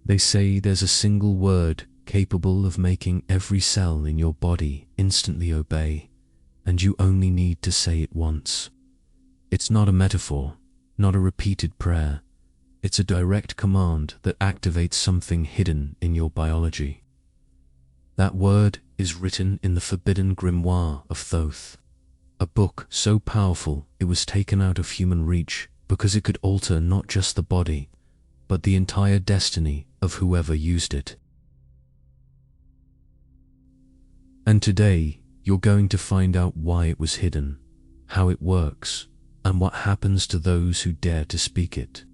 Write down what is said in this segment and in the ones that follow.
They say there's a single word capable of making every cell in your body instantly obey, and you only need to say it once. It's not a metaphor, not a repeated prayer. It's a direct command that activates something hidden in your biology. That word is written in the forbidden Grimoire of Thoth, a book so powerful it was taken out of human reach because it could alter not just the body, but the entire destiny of whoever used it. And today, you're going to find out why it was hidden, how it works, and what happens to those who dare to speak it.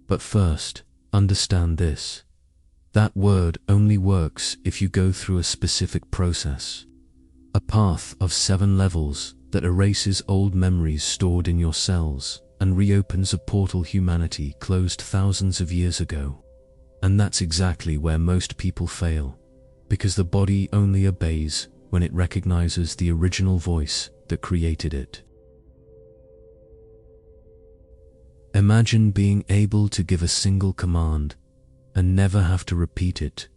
But first, understand this. That word only works if you go through a specific process, a path of 7 levels that erases old memories stored in your cells and reopens a portal humanity closed thousands of years ago. And that's exactly where most people fail, because the body only obeys when it recognizes the original voice that created it. Imagine being able to give a single command and never have to repeat it,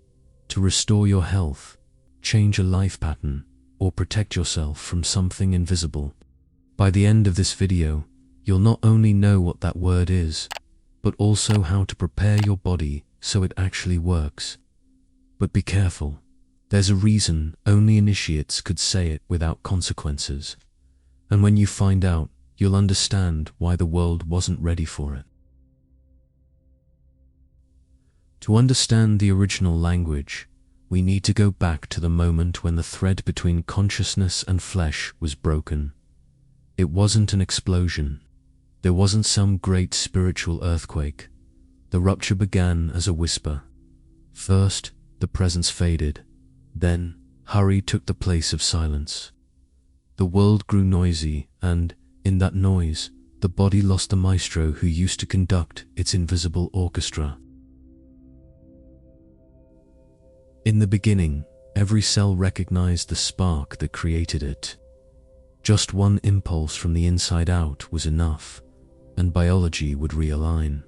to restore your health, change a life pattern, or protect yourself from something invisible. By the end of this video, you'll not only know what that word is, but also how to prepare your body so it actually works. But be careful. There's a reason only initiates could say it without consequences. And when you find out, you'll understand why the world wasn't ready for it. To understand the original language, we need to go back to the moment when the thread between consciousness and flesh was broken. It wasn't an explosion. There wasn't some great spiritual earthquake. The rupture began as a whisper. First, the presence faded. Then, hurry took the place of silence. The world grew noisy, and, in that noise, the body lost the maestro who used to conduct its invisible orchestra. In the beginning, every cell recognized the spark that created it. Just one impulse from the inside out was enough, and biology would realign.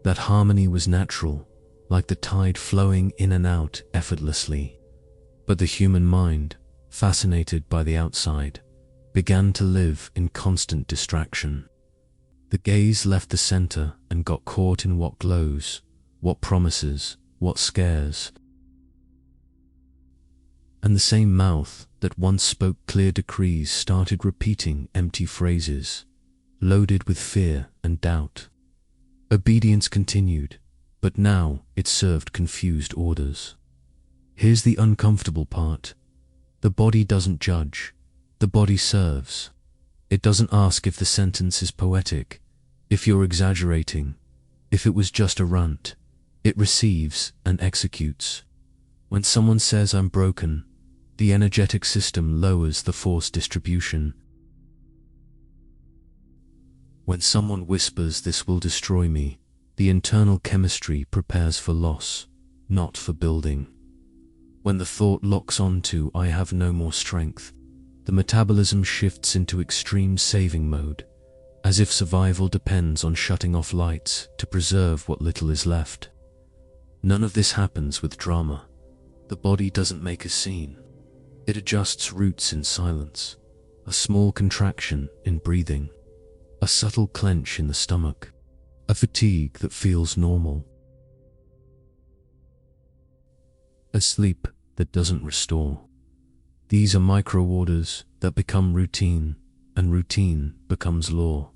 That harmony was natural, like the tide flowing in and out effortlessly. But the human mind, fascinated by the outside, began to live in constant distraction. The gaze left the center and got caught in what glows, what promises, what scares. And the same mouth that once spoke clear decrees started repeating empty phrases, loaded with fear and doubt. Obedience continued, but now it served confused orders. Here's the uncomfortable part. The body doesn't judge. The body serves. It doesn't ask if the sentence is poetic, if you're exaggerating, if it was just a rant. It receives and executes. When someone says I'm broken, the energetic system lowers the force distribution. When someone whispers this will destroy me, the internal chemistry prepares for loss, not for building. When the thought locks onto I have no more strength, the metabolism shifts into extreme saving mode, as if survival depends on shutting off lights to preserve what little is left. None of this happens with drama. The body doesn't make a scene. It adjusts roots in silence, a small contraction in breathing, a subtle clench in the stomach, a fatigue that feels normal, a sleep that doesn't restore. These are micro-orders that become routine, and routine becomes law.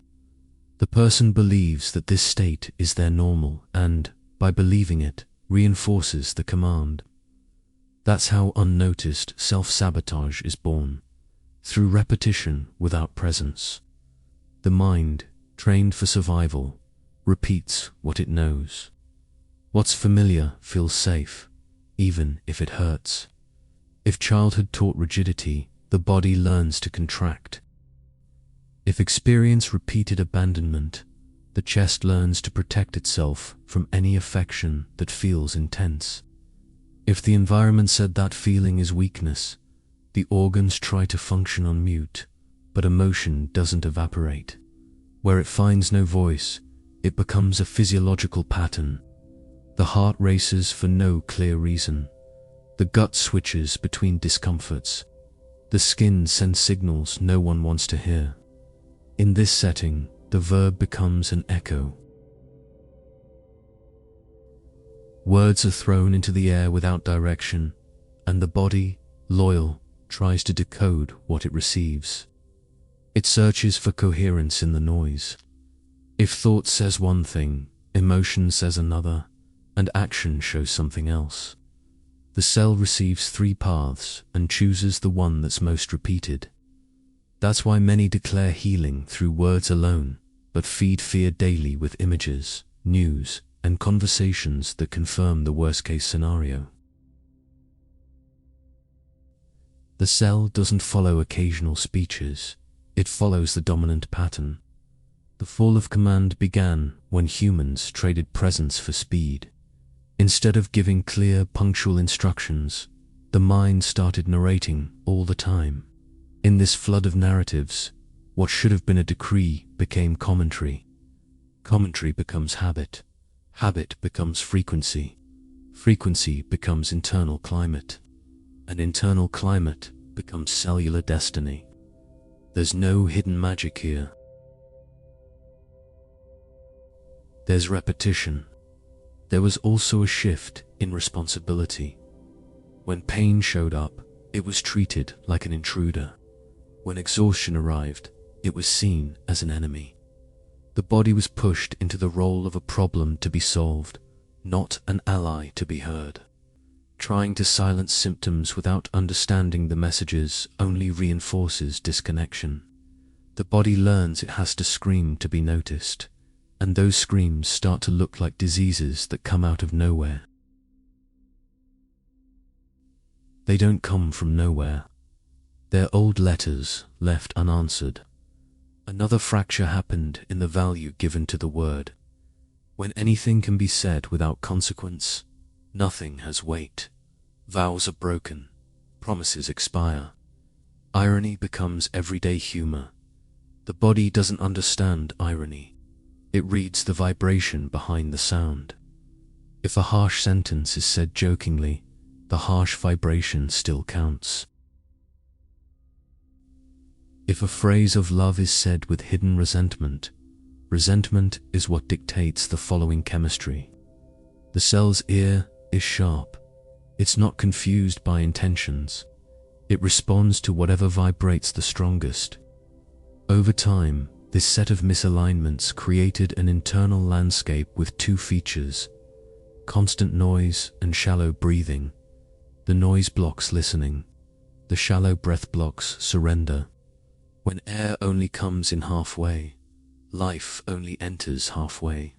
The person believes that this state is their normal and, by believing it, reinforces the command. That's how unnoticed self-sabotage is born, through repetition without presence. The mind, trained for survival, repeats what it knows. What's familiar feels safe, even if it hurts. If childhood taught rigidity, the body learns to contract. If experience repeated abandonment, the chest learns to protect itself from any affection that feels intense. If the environment said that feeling is weakness, the organs try to function on mute, but emotion doesn't evaporate. Where it finds no voice, it becomes a physiological pattern. The heart races for no clear reason. The gut switches between discomforts. The skin sends signals no one wants to hear. In this setting, the verb becomes an echo. Words are thrown into the air without direction, and the body, loyal, tries to decode what it receives. It searches for coherence in the noise. If thought says one thing, emotion says another, and action shows something else. The cell receives three paths and chooses the one that's most repeated. That's why many declare healing through words alone, but feed fear daily with images, news, and conversations that confirm the worst-case scenario. The cell doesn't follow occasional speeches, it follows the dominant pattern. The fall of command began when humans traded presence for speed. Instead of giving clear, punctual instructions, the mind started narrating all the time. In this flood of narratives, what should have been a decree became commentary. Commentary becomes habit. Habit becomes frequency. Frequency becomes internal climate. And internal climate becomes cellular destiny. There's no hidden magic here. There's repetition. There was also a shift in responsibility. When pain showed up, it was treated like an intruder. When exhaustion arrived, it was seen as an enemy. The body was pushed into the role of a problem to be solved, not an ally to be heard. Trying to silence symptoms without understanding the messages only reinforces disconnection. The body learns it has to scream to be noticed, and those screams start to look like diseases that come out of nowhere. They don't come from nowhere. They're old letters left unanswered. Another fracture happened in the value given to the word. When anything can be said without consequence, nothing has weight. Vows are broken. Promises expire. Irony becomes everyday humor. The body doesn't understand irony. It reads the vibration behind the sound. If a harsh sentence is said jokingly, the harsh vibration still counts. If a phrase of love is said with hidden resentment, resentment is what dictates the following chemistry. The cell's ear is sharp. It's not confused by intentions. It responds to whatever vibrates the strongest. Over time, this set of misalignments created an internal landscape with two features: constant noise and shallow breathing. The noise blocks listening. The shallow breath blocks surrender. When air only comes in halfway, life only enters halfway.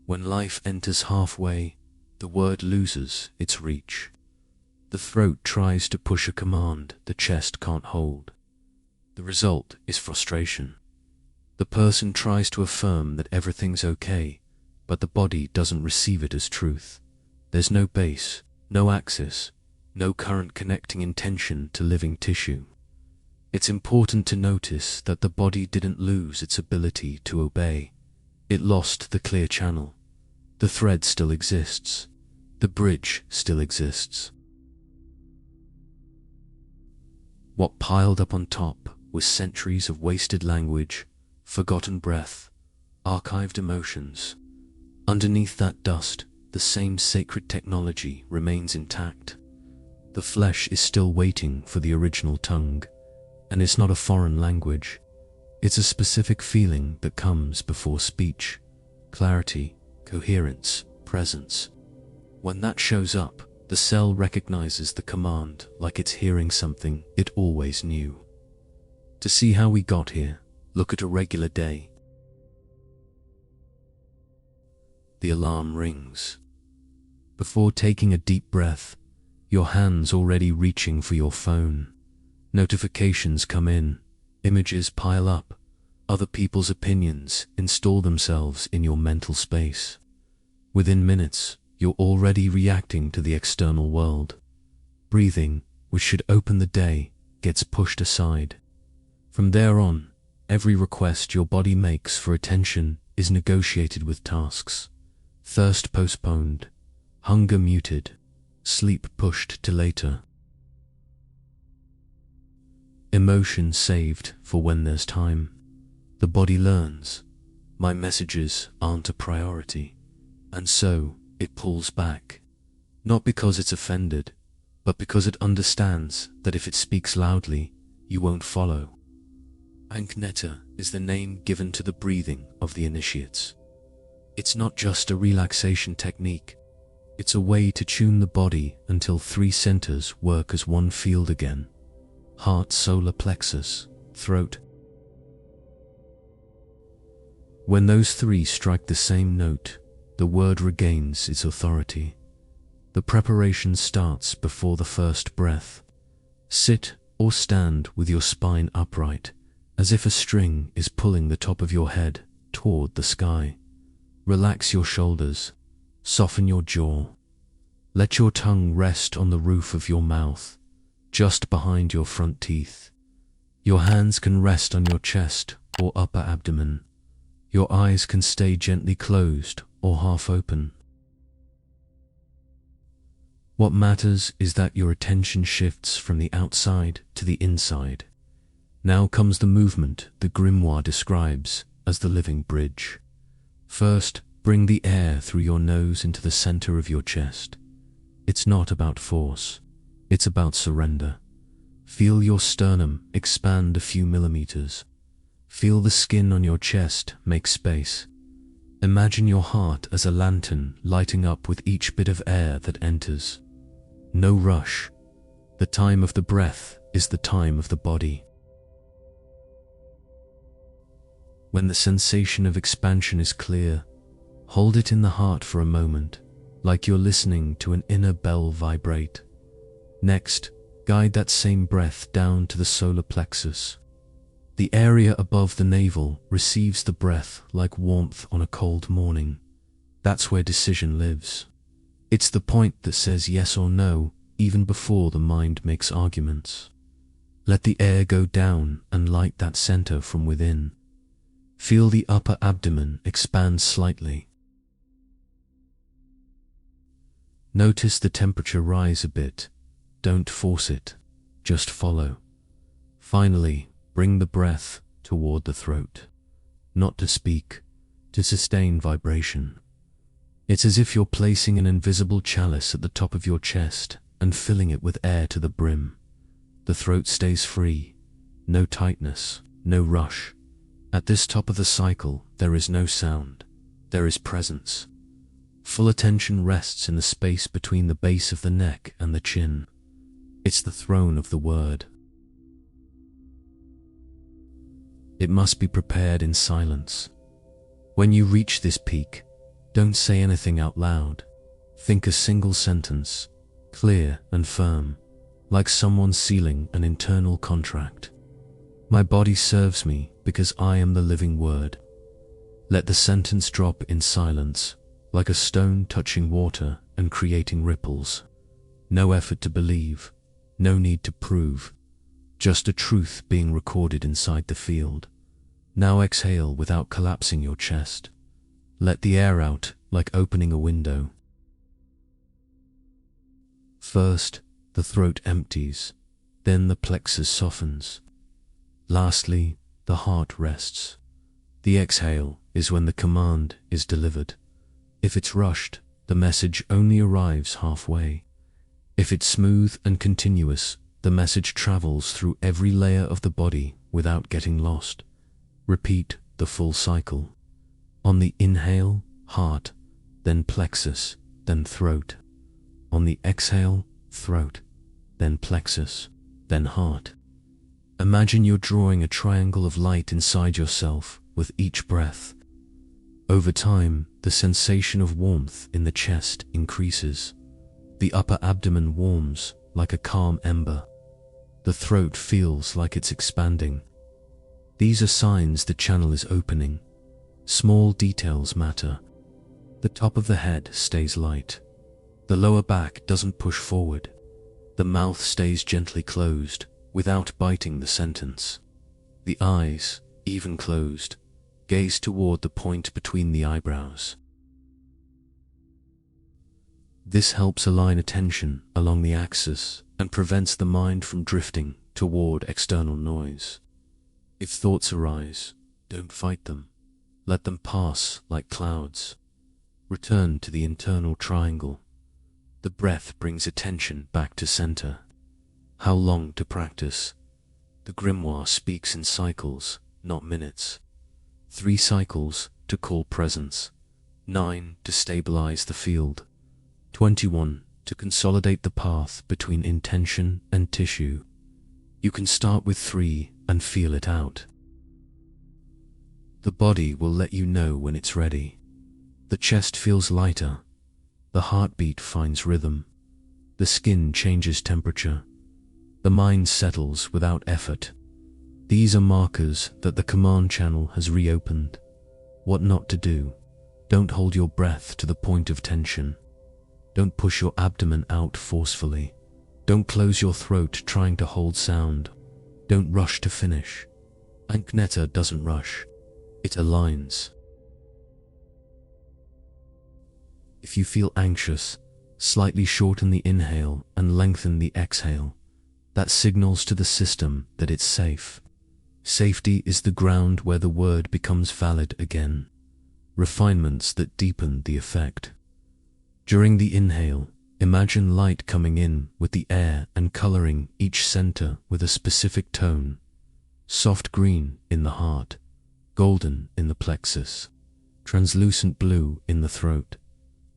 When life enters halfway, the word loses its reach. The throat tries to push a command the chest can't hold. The result is frustration. The person tries to affirm that everything's okay, but the body doesn't receive it as truth. There's no base, no axis, no current connecting intention to living tissue. It's important to notice that the body didn't lose its ability to obey. It lost the clear channel. The thread still exists. The bridge still exists. What piled up on top was centuries of wasted language, forgotten breath, archived emotions. Underneath that dust, the same sacred technology remains intact. The flesh is still waiting for the original tongue, and it's not a foreign language. It's a specific feeling that comes before speech: clarity, coherence, presence. When that shows up, the cell recognizes the command like it's hearing something it always knew. To see how we got here, look at a regular day. The alarm rings. Before taking a deep breath, your hand's already reaching for your phone. Notifications come in, images pile up, other people's opinions install themselves in your mental space. Within minutes, you're already reacting to the external world. Breathing, which should open the day, gets pushed aside. From there on, every request your body makes for attention is negotiated with tasks. Thirst postponed, hunger muted, sleep pushed to later. Emotion saved for when there's time. The body learns, my messages aren't a priority, and so it pulls back. Not because it's offended, but because it understands that if it speaks loudly, you won't follow. Ankh-Neter is the name given to the breathing of the initiates. It's not just a relaxation technique, it's a way to tune the body until 3 centers work as one field again: heart, solar plexus, throat. When those 3 strike the same note, the word regains its authority. The preparation starts before the first breath. Sit or stand with your spine upright, as if a string is pulling the top of your head toward the sky. Relax your shoulders, soften your jaw. Let your tongue rest on the roof of your mouth, just behind your front teeth. Your hands can rest on your chest or upper abdomen. Your eyes can stay gently closed or half open. What matters is that your attention shifts from the outside to the inside. Now comes the movement the grimoire describes as the living bridge. First, bring the air through your nose into the center of your chest. It's not about force, it's about surrender. Feel your sternum expand a few millimeters. Feel the skin on your chest make space. Imagine your heart as a lantern lighting up with each bit of air that enters. No rush. The time of the breath is the time of the body. When the sensation of expansion is clear, hold it in the heart for a moment, like you're listening to an inner bell vibrate. Next, guide that same breath down to the solar plexus. The area above the navel receives the breath like warmth on a cold morning. That's where decision lives. It's the point that says yes or no, even before the mind makes arguments. Let the air go down and light that center from within. Feel the upper abdomen expand slightly. Notice the temperature rise a bit. Don't force it, just follow. Finally, bring the breath toward the throat. Not to speak, to sustain vibration. It's as if you're placing an invisible chalice at the top of your chest and filling it with air to the brim. The throat stays free, no tightness, no rush. At this top of the cycle, there is no sound, there is presence. Full attention rests in the space between the base of the neck and the chin. It's the throne of the word. It must be prepared in silence. When you reach this peak, don't say anything out loud. Think a single sentence, clear and firm, like someone sealing an internal contract. My body serves me because I am the living word. Let the sentence drop in silence, like a stone touching water and creating ripples. No effort to believe, no need to prove, just a truth being recorded inside the field. Now exhale without collapsing your chest. Let the air out like opening a window. First, the throat empties, then the plexus softens. Lastly, the heart rests. The exhale is when the command is delivered. If it's rushed, the message only arrives halfway. If it's smooth and continuous, the message travels through every layer of the body without getting lost. Repeat the full cycle. On the inhale, heart, then plexus, then throat. On the exhale, throat, then plexus, then heart. Imagine you're drawing a triangle of light inside yourself with each breath. Over time, the sensation of warmth in the chest increases. The upper abdomen warms like a calm ember. The throat feels like it's expanding. These are signs the channel is opening. Small details matter. The top of the head stays light. The lower back doesn't push forward. The mouth stays gently closed, without biting the sentence. The eyes, even closed, Gaze toward the point between the eyebrows. This helps align attention along the axis and prevents the mind from drifting toward external noise. If thoughts arise, don't fight them. Let them pass like clouds. Return to the internal triangle. The breath brings attention back to center. How long to practice? The grimoire speaks in cycles, not minutes. 3 cycles to call presence, 9 to stabilize the field, 21 to consolidate the path between intention and tissue. You can start with 3 and feel it out. The body will let you know when it's ready. The chest feels lighter. The heartbeat finds rhythm. The skin changes temperature. The mind settles without effort. These are markers that the command channel has reopened. What not to do? Don't hold your breath to the point of tension. Don't push your abdomen out forcefully. Don't close your throat trying to hold sound. Don't rush to finish. Ankh-Neter doesn't rush. It aligns. If you feel anxious, slightly shorten the inhale and lengthen the exhale. That signals to the system that it's safe. Safety is the ground where the word becomes valid again. Refinements that deepen the effect. During the inhale, imagine light coming in with the air and coloring each center with a specific tone. Soft green in the heart, golden in the plexus, translucent blue in the throat.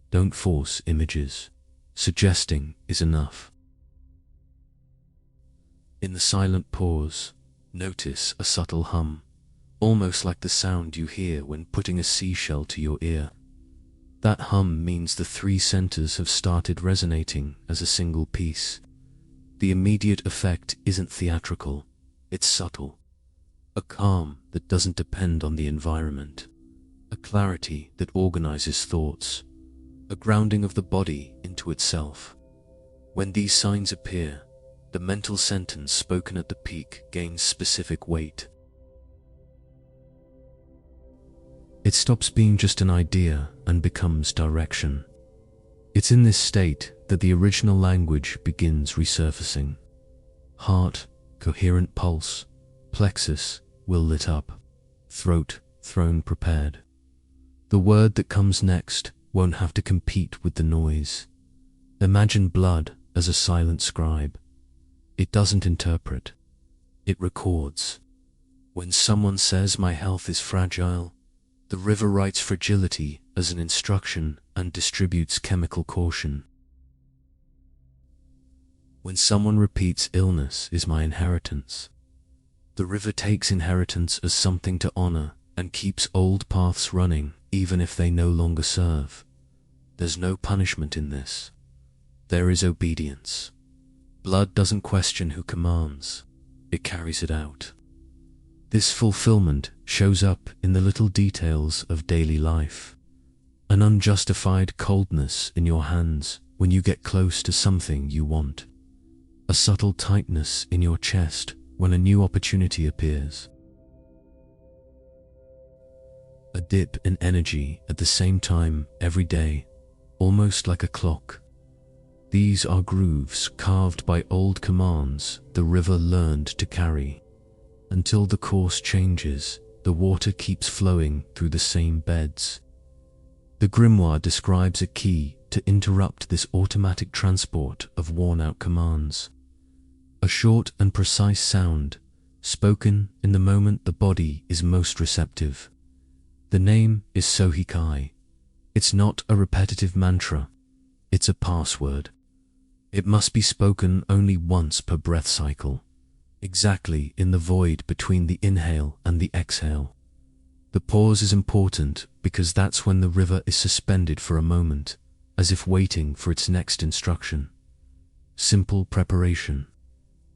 Don't force images. Suggesting is enough. In the silent pause, notice a subtle hum, almost like the sound you hear when putting a seashell to your ear. That hum means the 3 centers have started resonating as a single piece. The immediate effect isn't theatrical, it's subtle. A calm that doesn't depend on the environment. A clarity that organizes thoughts. A grounding of the body into itself. When these signs appear, the mental sentence spoken at the peak gains specific weight. It stops being just an idea and becomes direction. It's in this state that the original language begins resurfacing. Heart, coherent pulse, plexus, will lit up, throat, throne prepared. The word that comes next won't have to compete with the noise. Imagine blood as a silent scribe. It doesn't interpret, it records. When someone says my health is fragile, the river writes fragility as an instruction and distributes chemical caution. When someone repeats illness is my inheritance, the river takes inheritance as something to honor and keeps old paths running even if they no longer serve. There's no punishment in this. There is obedience. Blood doesn't question who commands, it carries it out. This fulfillment shows up in the little details of daily life. An unjustified coldness in your hands when you get close to something you want. A subtle tightness in your chest when a new opportunity appears. A dip in energy at the same time every day, almost like a clock. These are grooves carved by old commands the river learned to carry. Until the course changes, the water keeps flowing through the same beds. The grimoire describes a key to interrupt this automatic transport of worn-out commands. A short and precise sound, spoken in the moment the body is most receptive. The name is Sohé Kai. It's not a repetitive mantra, it's a password. It must be spoken only once per breath cycle, exactly in the void between the inhale and the exhale. The pause is important because that's when the river is suspended for a moment, as if waiting for its next instruction. Simple preparation.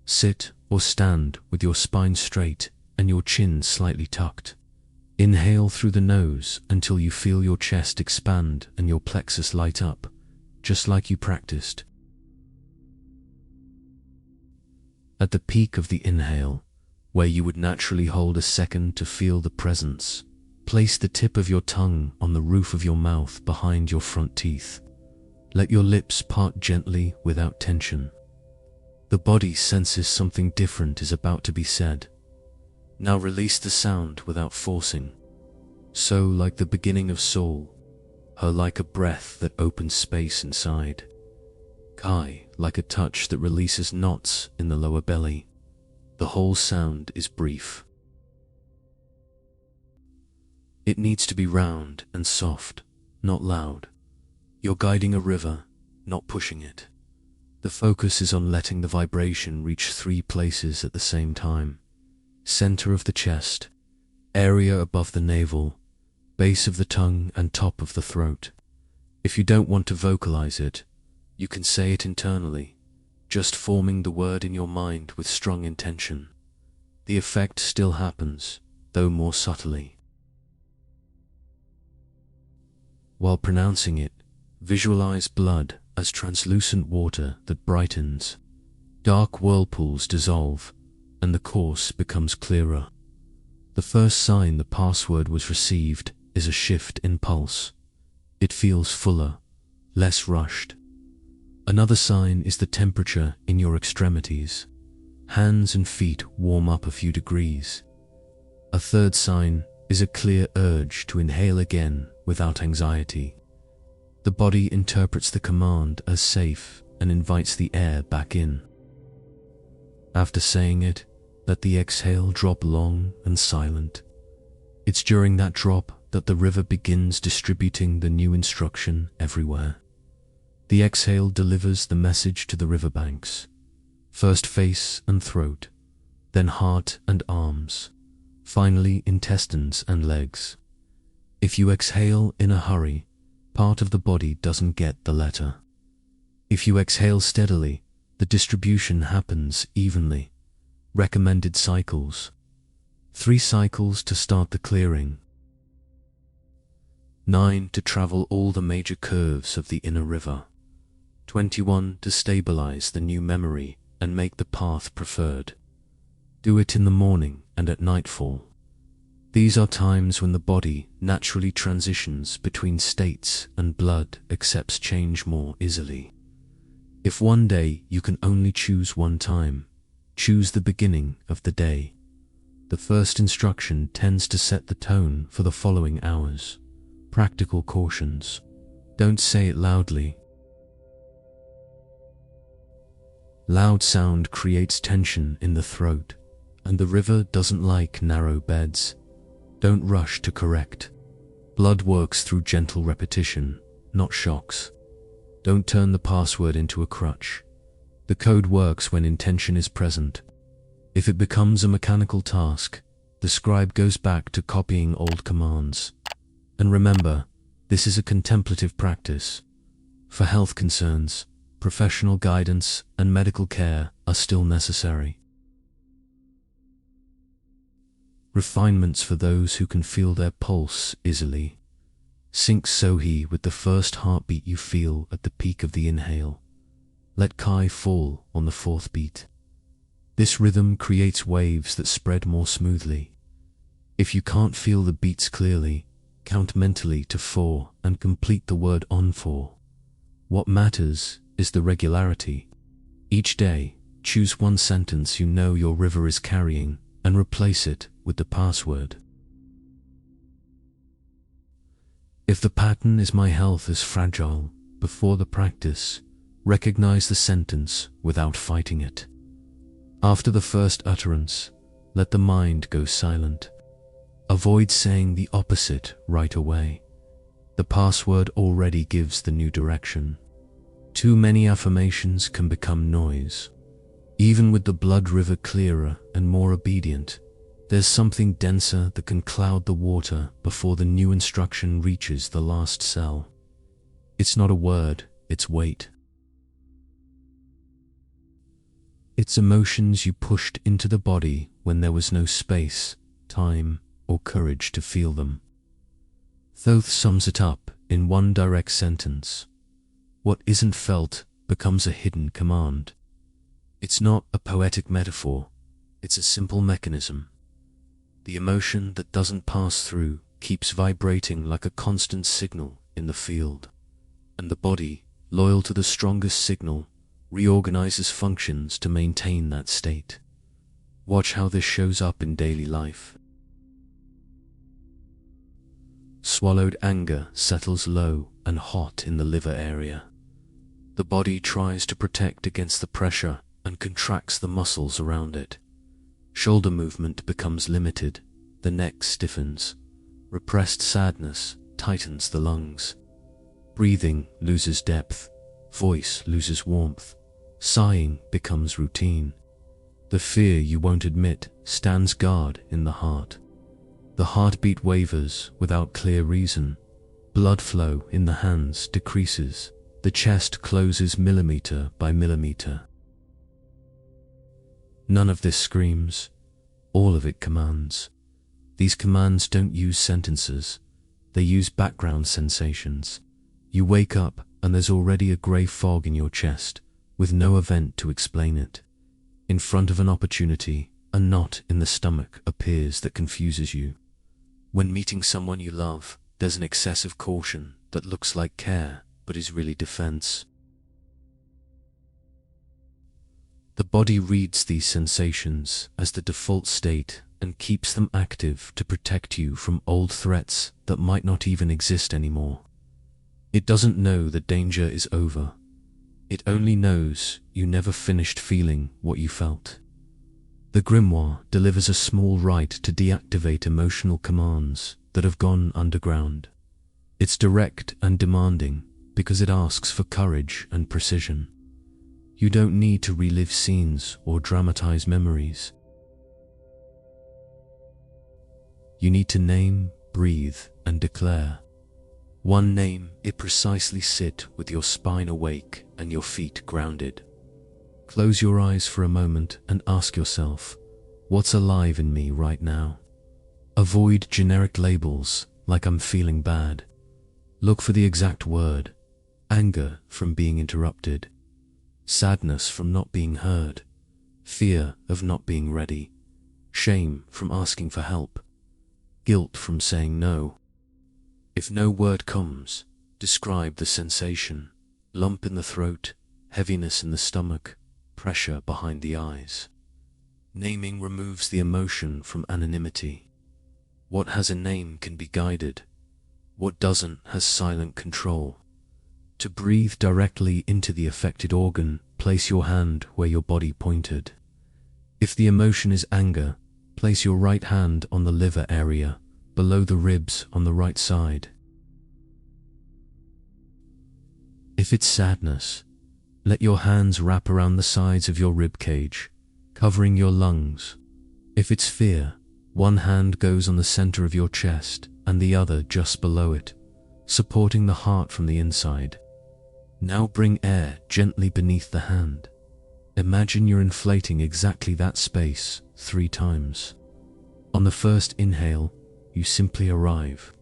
Sit or stand with your spine straight and your chin slightly tucked. Inhale through the nose until you feel your chest expand and your plexus light up, just like you practiced. At the peak of the inhale, where you would naturally hold a second to feel the presence, Place the tip of your tongue on the roof of your mouth behind your front teeth. Let your lips part gently without tension. The body senses something different is about to be said. Now release the sound without forcing. So like the beginning of soul, her like a breath that opens space inside. Kai like a touch that releases knots in the lower belly. The whole sound is brief. It needs to be round and soft, not loud. You're guiding a river, not pushing it. The focus is on letting the vibration reach 3 places at the same time. Center of the chest, area above the navel, base of the tongue and top of the throat. If you don't want to vocalize it, you can say it internally, just forming the word in your mind with strong intention. The effect still happens, though more subtly. While pronouncing it, visualize blood as translucent water that brightens. Dark whirlpools dissolve, and the course becomes clearer. The first sign the password was received is a shift in pulse. It feels fuller, less rushed. Another sign is the temperature in your extremities. Hands and feet warm up a few degrees. A third sign is a clear urge to inhale again without anxiety. The body interprets the command as safe and invites the air back in. After saying it, let the exhale drop long and silent. It's during that drop that the river begins distributing the new instruction everywhere. The exhale delivers the message to the riverbanks. First face and throat, then heart and arms, finally intestines and legs. If you exhale in a hurry, part of the body doesn't get the letter. If you exhale steadily, the distribution happens evenly. Recommended cycles. 3 cycles to start the clearing. 9 to travel all the major curves of the inner river. 21 to stabilize the new memory and make the path preferred. Do it in the morning and at nightfall. These are times when the body naturally transitions between states and blood accepts change more easily. If one day you can only choose one time, choose the beginning of the day. The first instruction tends to set the tone for the following hours. Practical cautions. Don't say it loudly. Loud sound creates tension in the throat, and the river doesn't like narrow beds. Don't rush to correct. Blood works through gentle repetition, not shocks. Don't turn the password into a crutch. The code works when intention is present. If it becomes a mechanical task, the scribe goes back to copying old commands. And remember, this is a contemplative practice. For health concerns, professional guidance and medical care are still necessary. Refinements for those who can feel their pulse easily. Sync Sohé with the first heartbeat you feel at the peak of the inhale. Let Kai fall on the 4th beat. This rhythm creates waves that spread more smoothly. If you can't feel the beats clearly, count mentally to 4 and complete the word on 4. What matters is the regularity. Each day, choose one sentence you know your river is carrying and replace it with the password. If the pattern is "my health is fragile," before the practice, recognize the sentence without fighting it. After the first utterance, let the mind go silent. Avoid saying the opposite right away. The password already gives the new direction. Too many affirmations can become noise. Even with the blood river clearer and more obedient, there's something denser that can cloud the water before the new instruction reaches the last cell. It's not a word, it's weight. It's emotions you pushed into the body when there was no space, time, or courage to feel them. Thoth sums it up in one direct sentence. What isn't felt becomes a hidden command. It's not a poetic metaphor, it's a simple mechanism. The emotion that doesn't pass through keeps vibrating like a constant signal in the field, and the body, loyal to the strongest signal, reorganizes functions to maintain that state. Watch how this shows up in daily life. Swallowed anger settles low and hot in the liver area. The body tries to protect against the pressure and contracts the muscles around it. Shoulder movement becomes limited, the neck stiffens. Repressed sadness tightens the lungs. Breathing loses depth, voice loses warmth, sighing becomes routine. The fear you won't admit stands guard in the heart. The heartbeat wavers without clear reason. Blood flow in the hands decreases. The chest closes millimeter by millimeter. None of this screams. All of it commands. These commands don't use sentences. They use background sensations. You wake up and there's already a grey fog in your chest, with no event to explain it. In front of an opportunity, a knot in the stomach appears that confuses you. When meeting someone you love, there's an excessive caution that looks like care, but is really defense. The body reads these sensations as the default state and keeps them active to protect you from old threats that might not even exist anymore. It doesn't know that danger is over. It only knows you never finished feeling what you felt. The grimoire delivers a small right to deactivate emotional commands that have gone underground. It's direct and demanding because it asks for courage and precision. You don't need to relive scenes or dramatize memories. You need to name, breathe, and declare. One name, it precisely sit with your spine awake and your feet grounded. Close your eyes for a moment and ask yourself, what's alive in me right now? Avoid generic labels like I'm feeling bad. Look for the exact word. Anger from being interrupted. Sadness from not being heard. Fear of not being ready. Shame from asking for help. Guilt from saying no. If no word comes, describe the sensation. Lump in the throat, heaviness in the stomach, pressure behind the eyes. Naming removes the emotion from anonymity. What has a name can be guided. What doesn't has silent control. To breathe directly into the affected organ, place your hand where your body pointed. If the emotion is anger, place your right hand on the liver area, below the ribs on the right side. If it's sadness, let your hands wrap around the sides of your rib cage, covering your lungs. If it's fear, one hand goes on the center of your chest and the other just below it, supporting the heart from the inside. Now bring air gently beneath the hand. Imagine you're inflating exactly that space 3 times. On the first inhale, you simply arrive.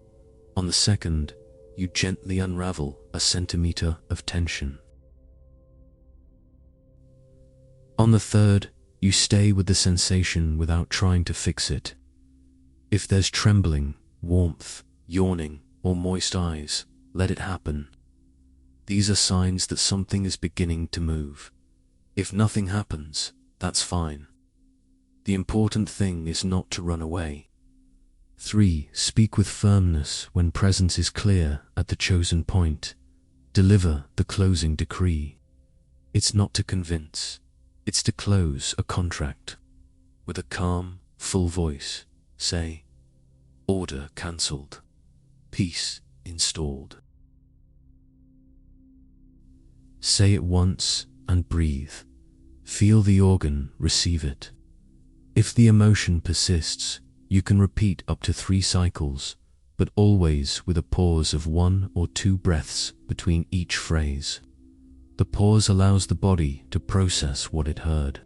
On the second, you gently unravel a centimeter of tension. On the third, you stay with the sensation without trying to fix it. If there's trembling, warmth, yawning, or moist eyes, let it happen. These are signs that something is beginning to move. If nothing happens, that's fine. The important thing is not to run away. 3. Speak with firmness when presence is clear at the chosen point. Deliver the closing decree. It's not to convince, it's to close a contract. With a calm, full voice, say, order cancelled, peace installed. Say it once and breathe. Feel the organ receive it. If the emotion persists, you can repeat up to 3 cycles, but always with a pause of 1 or 2 breaths between each phrase. The pause allows the body to process what it heard.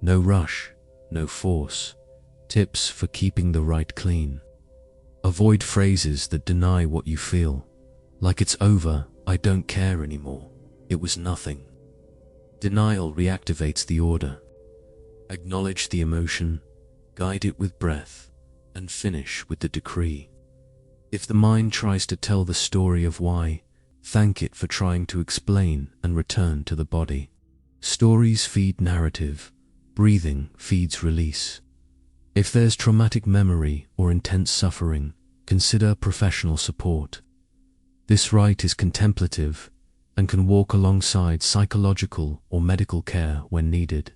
No rush, no force. Tips for keeping the right clean. Avoid phrases that deny what you feel. Like it's over, I don't care anymore. It was nothing. Denial reactivates the order. Acknowledge the emotion, guide it with breath, and finish with the decree. If the mind tries to tell the story of why, thank it for trying to explain and return to the body. Stories feed narrative, breathing feeds release. If there's traumatic memory or intense suffering, consider professional support. This rite is contemplative and can walk alongside psychological or medical care when needed.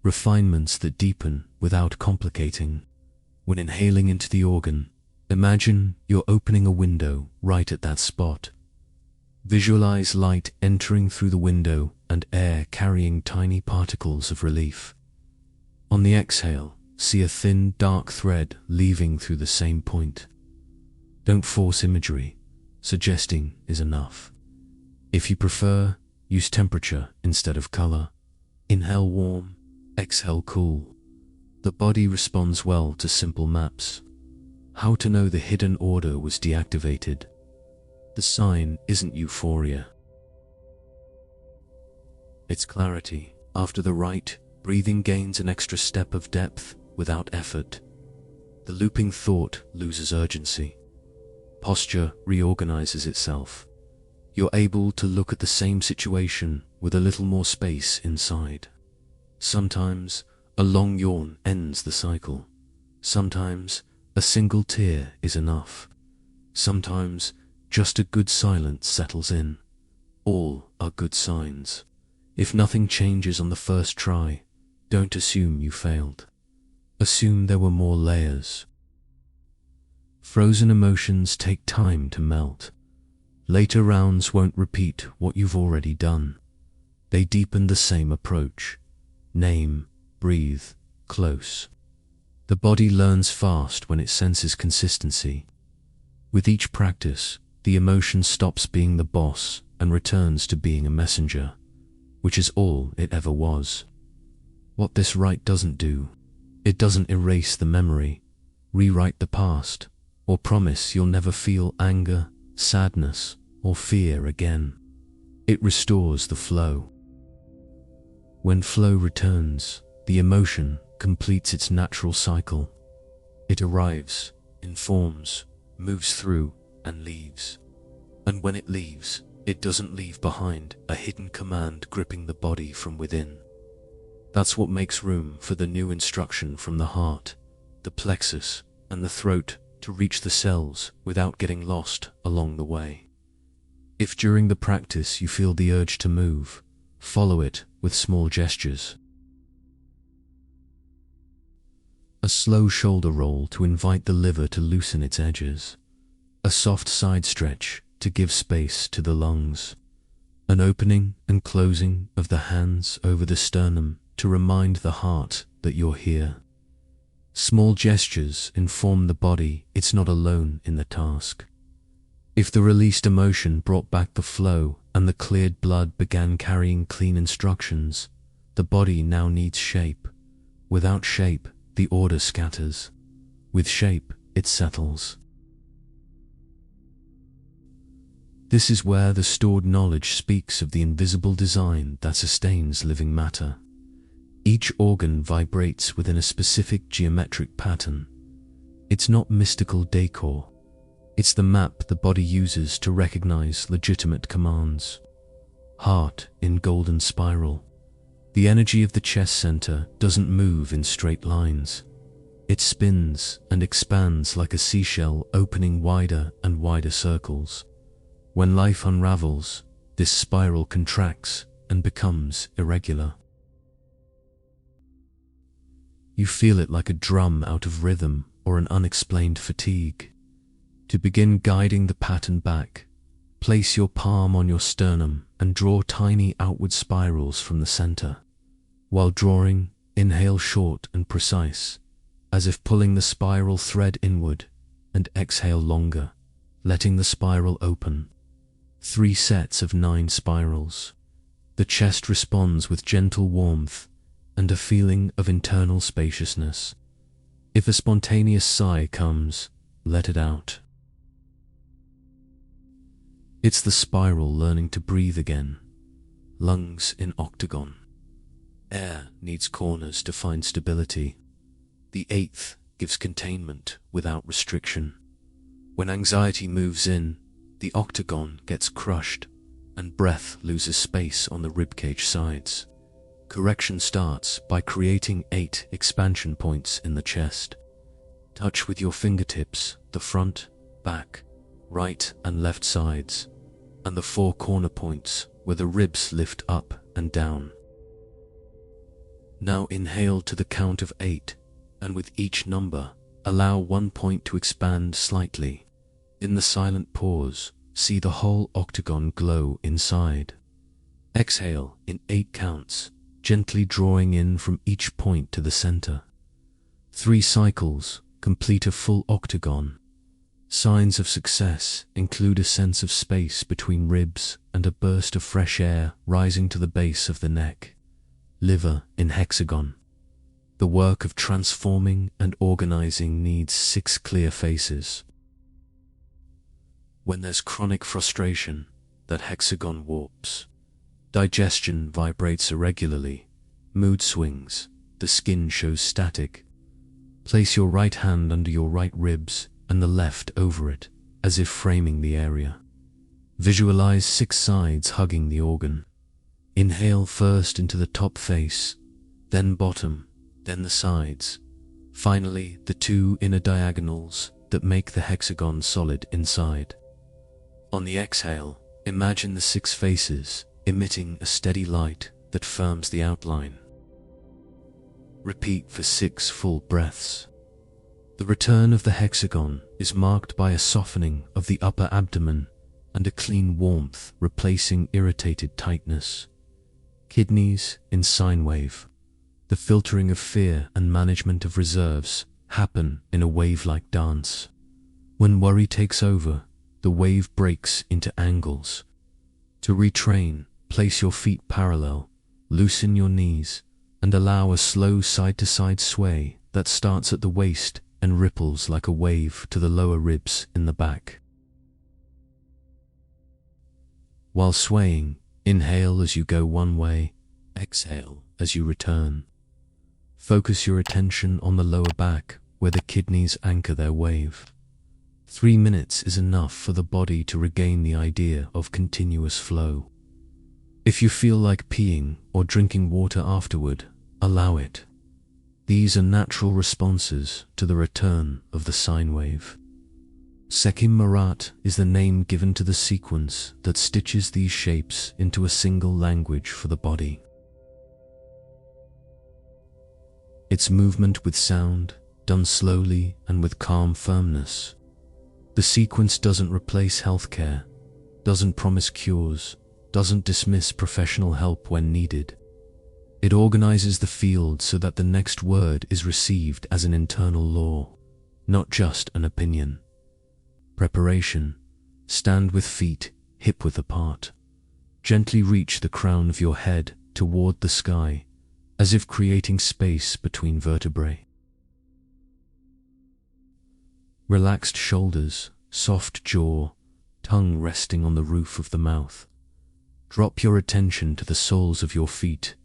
Refinements that deepen without complicating. When inhaling into the organ, imagine you're opening a window right at that spot. Visualize light entering through the window and air carrying tiny particles of relief. On the exhale, see a thin, dark thread leaving through the same point. Don't force imagery. Suggesting is enough. If you prefer, use temperature instead of color. Inhale warm, exhale cool. The body responds well to simple maps. How to know the hidden order was deactivated? The sign isn't euphoria. It's clarity. After the rite, breathing gains an extra step of depth without effort. The looping thought loses urgency. Posture reorganizes itself. You're able to look at the same situation with a little more space inside. Sometimes a long yawn ends the cycle. Sometimes a single tear is enough. Sometimes just a good silence settles in. All are good signs. If nothing changes on the first try, don't assume you failed. Assume there were more layers. Frozen emotions take time to melt. Later rounds won't repeat what you've already done. They deepen the same approach. Name, breathe, close. The body learns fast when it senses consistency. With each practice, the emotion stops being the boss and returns to being a messenger, which is all it ever was. What this rite doesn't do, it doesn't erase the memory, rewrite the past, or promise you'll never feel anger, sadness, or fear again. It restores the flow. When flow returns, the emotion completes its natural cycle. It arrives, informs, moves through, and leaves. And when it leaves, it doesn't leave behind a hidden command gripping the body from within. That's what makes room for the new instruction from the heart, the plexus, and the throat to reach the cells without getting lost along the way. If during the practice you feel the urge to move, follow it with small gestures. A slow shoulder roll to invite the liver to loosen its edges. A soft side stretch to give space to the lungs. An opening and closing of the hands over the sternum to remind the heart that you're here. Small gestures inform the body it's not alone in the task. If the released emotion brought back the flow and the cleared blood began carrying clean instructions, the body now needs shape. Without shape, the order scatters. With shape, it settles. This is where the stored knowledge speaks of the invisible design that sustains living matter. Each organ vibrates within a specific geometric pattern. It's not mystical decor. It's the map the body uses to recognize legitimate commands. Heart in golden spiral. The energy of the chest center doesn't move in straight lines. It spins and expands like a seashell, opening wider and wider circles. When life unravels, this spiral contracts and becomes irregular. You feel it like a drum out of rhythm or an unexplained fatigue. To begin guiding the pattern back, place your palm on your sternum and draw tiny outward spirals from the center. While drawing, inhale short and precise, as if pulling the spiral thread inward, and exhale longer, letting the spiral open. 3 sets of 9 spirals. The chest responds with gentle warmth and a feeling of internal spaciousness. If a spontaneous sigh comes, let it out. It's the spiral learning to breathe again. Lungs in octagon. Air needs corners to find stability. The 8th gives containment without restriction. When anxiety moves in, the octagon gets crushed, and breath loses space on the ribcage sides. Correction starts by creating 8 expansion points in the chest. Touch with your fingertips the front, back, right and left sides, and the 4 corner points where the ribs lift up and down. Now inhale to the count of 8, and with each number, allow 1 point to expand slightly. In the silent pause, see the whole octagon glow inside. Exhale in 8 counts, gently drawing in from each point to the center. 3 cycles complete a full octagon. Signs of success include a sense of space between ribs and a burst of fresh air rising to the base of the neck. Liver in hexagon. The work of transforming and organizing needs 6 clear faces. When there's chronic frustration, that hexagon warps. Digestion vibrates irregularly, mood swings, the skin shows static. Place your right hand under your right ribs and the left over it, as if framing the area. Visualize 6 sides hugging the organ. Inhale first into the top face, then bottom, then the sides. Finally, the 2 inner diagonals that make the hexagon solid inside. On the exhale, imagine the 6 faces emitting a steady light that firms the outline. Repeat for 6 full breaths. The return of the hexagon is marked by a softening of the upper abdomen and a clean warmth replacing irritated tightness. Kidneys in sine wave. The filtering of fear and management of reserves happen in a wave-like dance. When worry takes over, the wave breaks into angles. To retrain, place your feet parallel, loosen your knees, and allow a slow side-to-side sway that starts at the waist and ripples like a wave to the lower ribs in the back. While swaying, inhale as you go one way, exhale as you return. Focus your attention on the lower back where the kidneys anchor their wave. 3 minutes is enough for the body to regain the idea of continuous flow. If you feel like peeing or drinking water afterward, allow it. These are natural responses to the return of the sine wave. Sekim Marat is the name given to the sequence that stitches these shapes into a single language for the body. It's movement with sound, done slowly and with calm firmness. The sequence doesn't replace healthcare, doesn't promise cures, doesn't dismiss professional help when needed. It organizes the field so that the next word is received as an internal law, not just an opinion. Preparation. Stand with feet hip-width apart. Gently reach the crown of your head toward the sky, as if creating space between vertebrae. Relaxed shoulders, soft jaw, tongue resting on the roof of the mouth. Drop your attention to the soles of your feet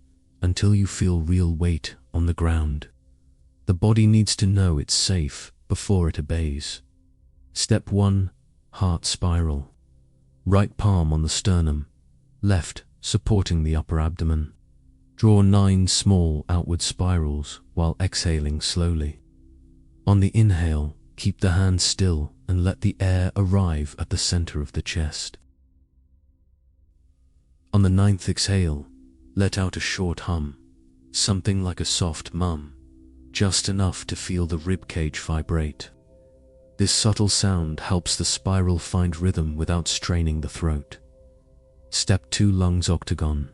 until you feel real weight on the ground. The body needs to know it's safe before it obeys. Step 1. Heart spiral. Right palm on the sternum, left supporting the upper abdomen. Draw 9 small outward spirals while exhaling slowly. On the inhale, keep the hands still and let the air arrive at the center of the chest. On the 9th exhale, let out a short hum, something like a soft mum, just enough to feel the ribcage vibrate. This subtle sound helps the spiral find rhythm without straining the throat. Step 2. Lungs octagon.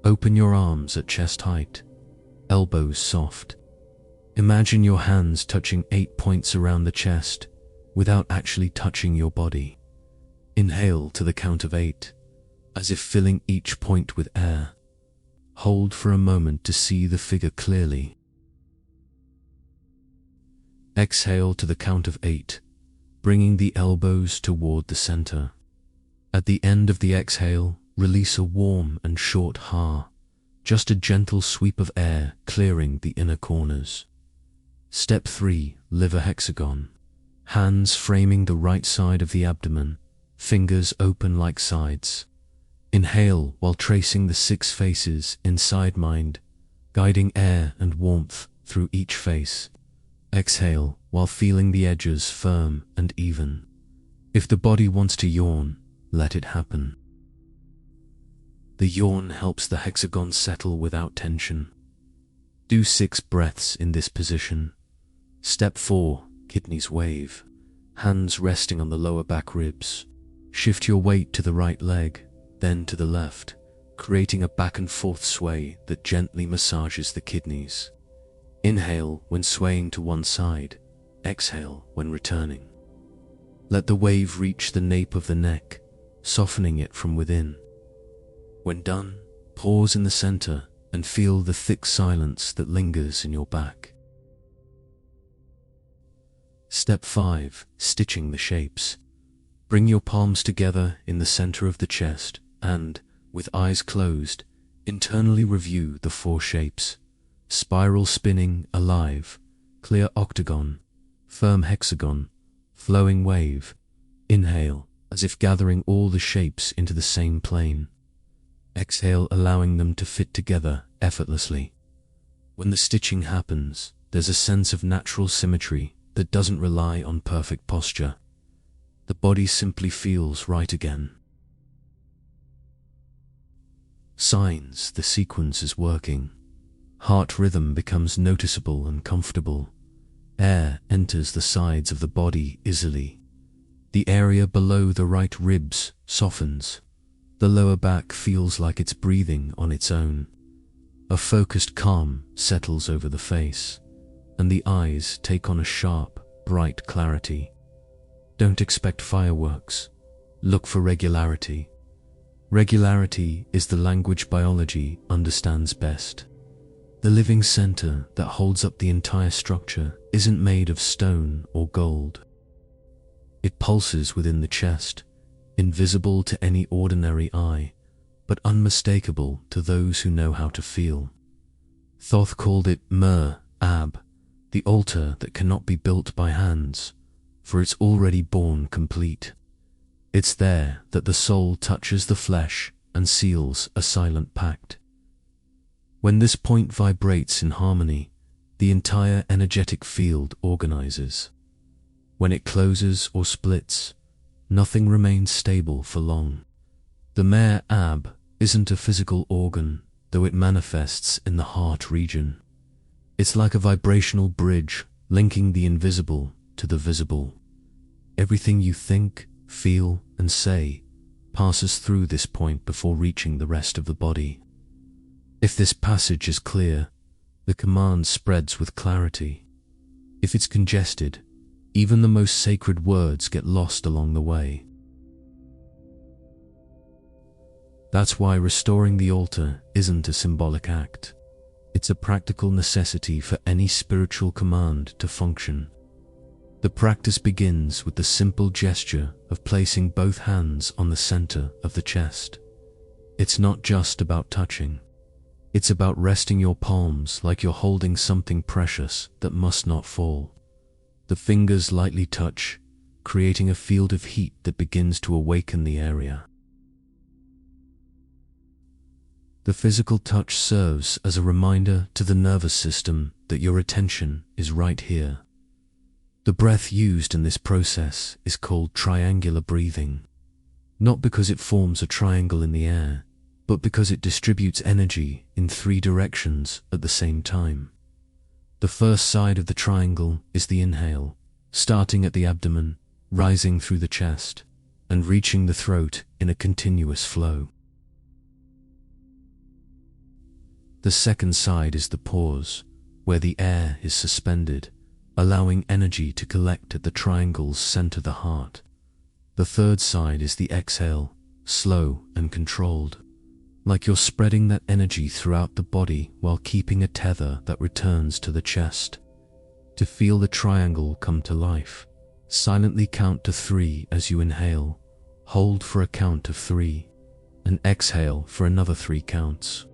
Open your arms at chest height, elbows soft. Imagine your hands touching 8 points around the chest without actually touching your body. Inhale to the count of 8, as if filling each point with air. Hold for a moment to see the figure clearly. Exhale to the count of 8, bringing the elbows toward the center. At the end of the exhale, release a warm and short ha, just a gentle sweep of air clearing the inner corners. Step 3. Liver hexagon. hands framing the right side of the abdomen, fingers open like sides. Inhale while tracing the 6 faces inside mind, guiding air and warmth through each face. Exhale while feeling the edges firm and even. If the body wants to yawn, let it happen. The yawn helps the hexagon settle without tension. Do 6 breaths in this position. Step 4, kidneys wave. Hands resting on the lower back ribs. Shift your weight to the right leg, then to the left, creating a back and forth sway that gently massages the kidneys. Inhale when swaying to one side, exhale when returning. Let the wave reach the nape of the neck, softening it from within. When done, pause in the center and feel the thick silence that lingers in your back. Step 5. Stitching the shapes. Bring your palms together in the center of the chest and, with eyes closed, internally review the 4 shapes: spiral spinning alive, clear octagon, firm hexagon, flowing wave. Inhale, as if gathering all the shapes into the same plane. Exhale, allowing them to fit together effortlessly. When the stitching happens, there's a sense of natural symmetry that doesn't rely on perfect posture. The body simply feels right again. Signs the sequence is working. Heart rhythm becomes noticeable and comfortable. Air enters the sides of the body easily. The area below the right ribs softens. The lower back feels like it's breathing on its own. A focused calm settles over the face, and the eyes take on a sharp, bright clarity. Don't expect fireworks. Look for regularity. Regularity is the language biology understands best. The living center that holds up the entire structure isn't made of stone or gold. It pulses within the chest, invisible to any ordinary eye, but unmistakable to those who know how to feel. Thoth called it Mer Ab, the altar that cannot be built by hands, for it's already born complete. It's there that the soul touches the flesh and seals a silent pact. When this point vibrates in harmony, the entire energetic field organizes. When it closes or splits, nothing remains stable for long. The Mer Ab isn't a physical organ, though it manifests in the heart region. It's like a vibrational bridge linking the invisible to the visible. Everything you think, feel, and say passes through this point before reaching the rest of the body. If this passage is clear, the command spreads with clarity. If it's congested, even the most sacred words get lost along the way. That's why restoring the altar isn't a symbolic act. It's a practical necessity for any spiritual command to function. The practice begins with the simple gesture of placing both hands on the center of the chest. It's not just about touching. It's about resting your palms like you're holding something precious that must not fall. The fingers lightly touch, creating a field of heat that begins to awaken the area. The physical touch serves as a reminder to the nervous system that your attention is right here. The breath used in this process is called triangular breathing, not because it forms a triangle in the air, but because it distributes energy in 3 directions at the same time. The first side of the triangle is the inhale, starting at the abdomen, rising through the chest, and reaching the throat in a continuous flow. The second side is the pause, where the air is suspended, allowing energy to collect at the triangle's center, the heart. The third side is the exhale, slow and controlled, like you're spreading that energy throughout the body while keeping a tether that returns to the chest. To feel the triangle come to life, silently count to 3 as you inhale, hold for a count of 3, and exhale for another 3 counts.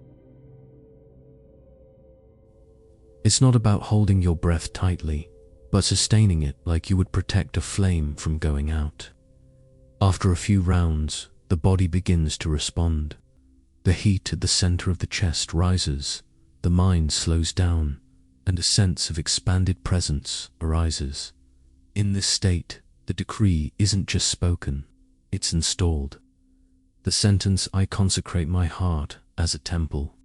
It's not about holding your breath tightly, but sustaining it like you would protect a flame from going out. After a few rounds, the body begins to respond. The heat at the center of the chest rises, the mind slows down, and a sense of expanded presence arises. In this state, the decree isn't just spoken, it's installed. The sentence, "I consecrate my heart as a temple.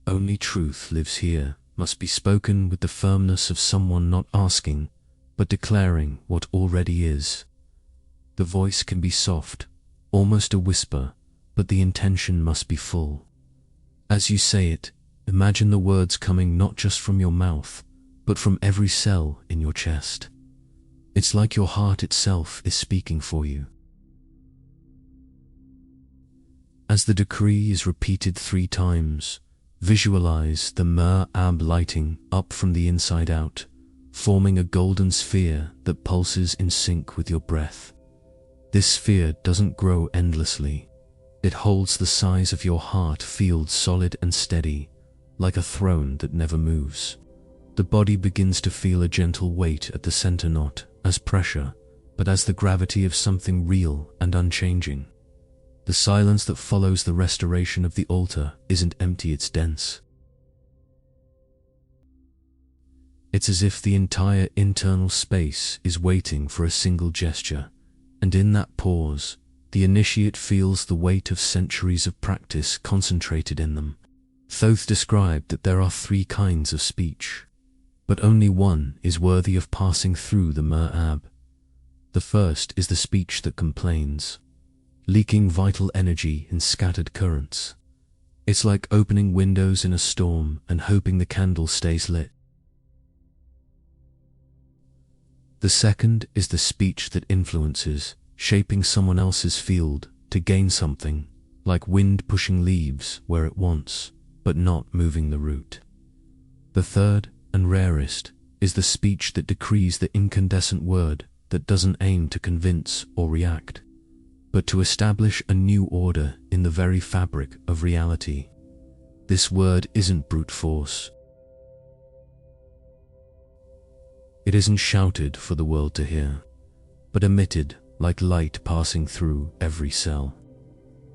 Only truth lives here," must be spoken with the firmness of someone not asking, but declaring what already is. The voice can be soft, almost a whisper, but the intention must be full. As you say it, imagine the words coming not just from your mouth, but from every cell in your chest. It's like your heart itself is speaking for you. As the decree is repeated 3 times, visualize the Mer Ab lighting up from the inside out, forming a golden sphere that pulses in sync with your breath. This sphere doesn't grow endlessly. It holds the size of your heart field solid and steady, like a throne that never moves. The body begins to feel a gentle weight at the center, not as pressure, but as the gravity of something real and unchanging. The silence that follows the restoration of the altar isn't empty, it's dense. It's as if the entire internal space is waiting for a single gesture, and in that pause, the initiate feels the weight of centuries of practice concentrated in them. Thoth described that there are 3 kinds of speech, but only one is worthy of passing through the Mer Ab. The first is the speech that complains, leaking vital energy in scattered currents. It's like opening windows in a storm and hoping the candle stays lit. The second is the speech that influences, shaping someone else's field to gain something, like wind pushing leaves where it wants, but not moving the root. The third, and rarest, is the speech that decrees the incandescent word that doesn't aim to convince or react, but to establish a new order in the very fabric of reality. This word isn't brute force. It isn't shouted for the world to hear, but emitted like light passing through every cell,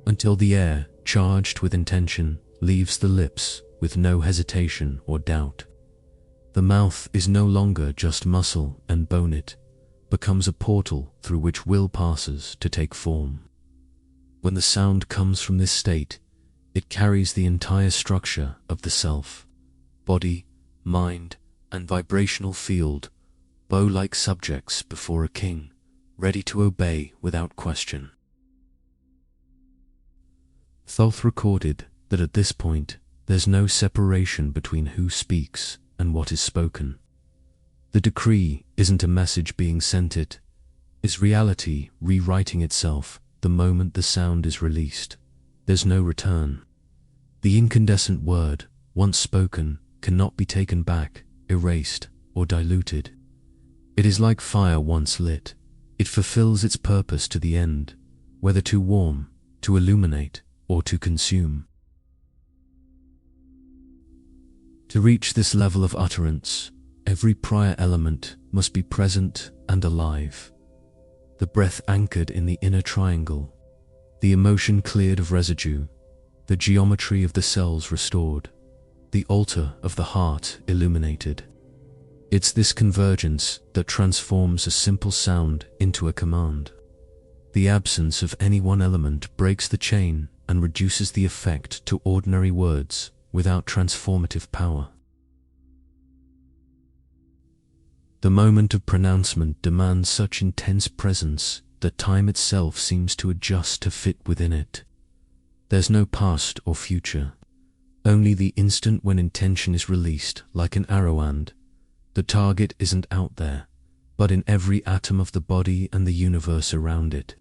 until the air, charged with intention, leaves the lips with no hesitation or doubt. The mouth is no longer just muscle and bone, it becomes a portal through which will passes to take form. When the sound comes from this state, it carries the entire structure of the self, body, mind, and vibrational field, bow-like subjects before a king, ready to obey without question. Thoth recorded that at this point, there's no separation between who speaks and what is spoken. The decree isn't a message being sent, it is reality rewriting itself the moment the sound is released. There's no return. The incandescent word, once spoken, cannot be taken back, erased, or diluted. It is like fire once lit. It fulfills its purpose to the end, whether to warm, to illuminate, or to consume. To reach this level of utterance, every prior element must be present and alive. The breath anchored in the inner triangle, the emotion cleared of residue, the geometry of the cells restored, the altar of the heart illuminated. It's this convergence that transforms a simple sound into a command. The absence of any one element breaks the chain and reduces the effect to ordinary words without transformative power. The moment of pronouncement demands such intense presence that time itself seems to adjust to fit within it. There's no past or future, only the instant when intention is released like an arrow, and the target isn't out there, but in every atom of the body and the universe around it.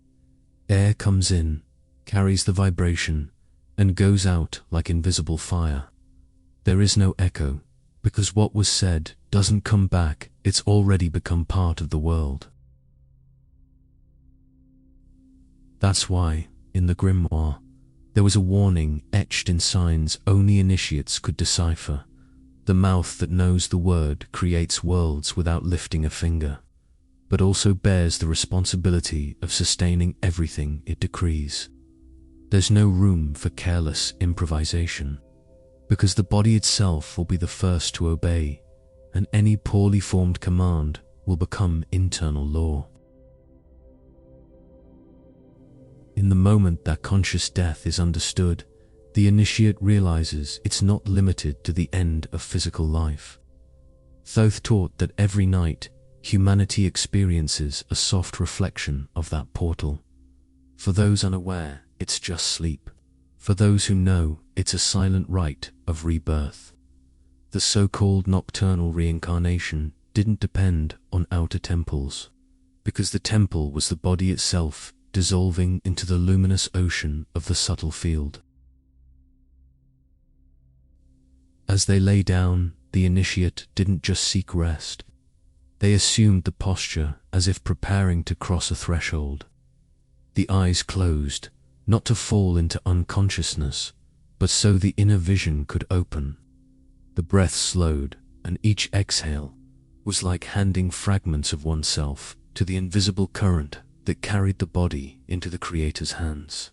Air comes in, carries the vibration, and goes out like invisible fire. There is no echo, because what was said doesn't come back, it's already become part of the world. That's why, in the grimoire, there was a warning etched in signs only initiates could decipher. The mouth that knows the word creates worlds without lifting a finger, but also bears the responsibility of sustaining everything it decrees. There's no room for careless improvisation, because the body itself will be the first to obey, and any poorly formed command will become internal law. In the moment that conscious death is understood, the initiate realizes it's not limited to the end of physical life. Thoth taught that every night, humanity experiences a soft reflection of that portal. For those unaware, it's just sleep. For those who know, it's a silent rite of rebirth. The so-called nocturnal reincarnation didn't depend on outer temples, because the temple was the body itself dissolving into the luminous ocean of the subtle field. As they lay down, the initiate didn't just seek rest. They assumed the posture as if preparing to cross a threshold. The eyes closed, not to fall into unconsciousness, but so the inner vision could open. The breath slowed, and each exhale was like handing fragments of oneself to the invisible current that carried the body into the Creator's hands.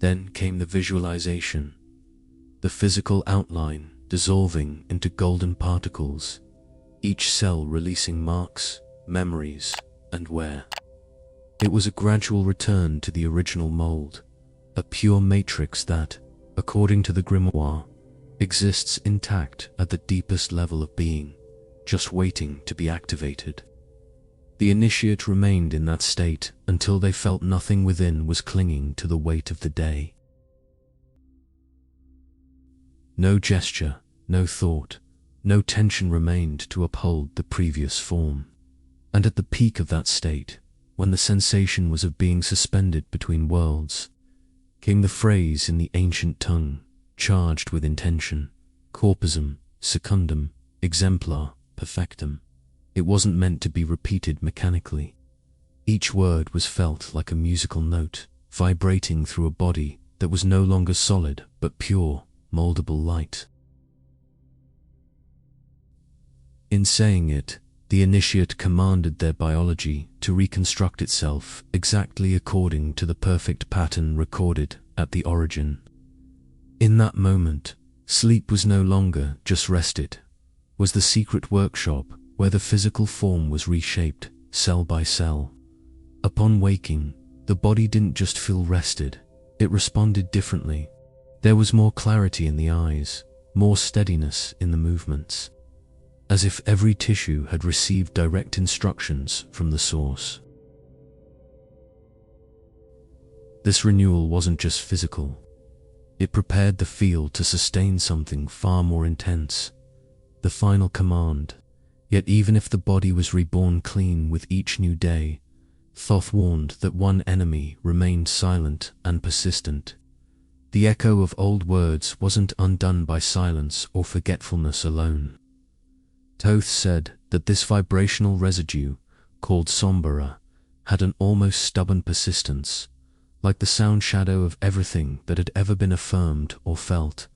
Then came the visualization, the physical outline dissolving into golden particles, each cell releasing marks, memories, and wear. It was a gradual return to the original mold, a pure matrix that, according to the grimoire, exists intact at the deepest level of being, just waiting to be activated. The initiate remained in that state until they felt nothing within was clinging to the weight of the day. No gesture, no thought, no tension remained to uphold the previous form. And at the peak of that state, when the sensation was of being suspended between worlds, came the phrase in the ancient tongue, charged with intention: corpusum, secundum, exemplar, perfectum. It wasn't meant to be repeated mechanically. Each word was felt like a musical note, vibrating through a body that was no longer solid but pure, moldable light. In saying it, the initiate commanded their biology to reconstruct itself exactly according to the perfect pattern recorded at the origin. In that moment, sleep was no longer just rested, was the secret workshop where the physical form was reshaped, cell by cell. Upon waking, the body didn't just feel rested, it responded differently. There was more clarity in the eyes, more steadiness in the movements, as if every tissue had received direct instructions from the source. This renewal wasn't just physical. It prepared the field to sustain something far more intense, the final command. Yet even if the body was reborn clean with each new day, Thoth warned that one enemy remained silent and persistent. The echo of old words wasn't undone by silence or forgetfulness alone. Thoth said that this vibrational residue, called sombara, had an almost stubborn persistence, like the sound shadow of everything that had ever been affirmed or felt.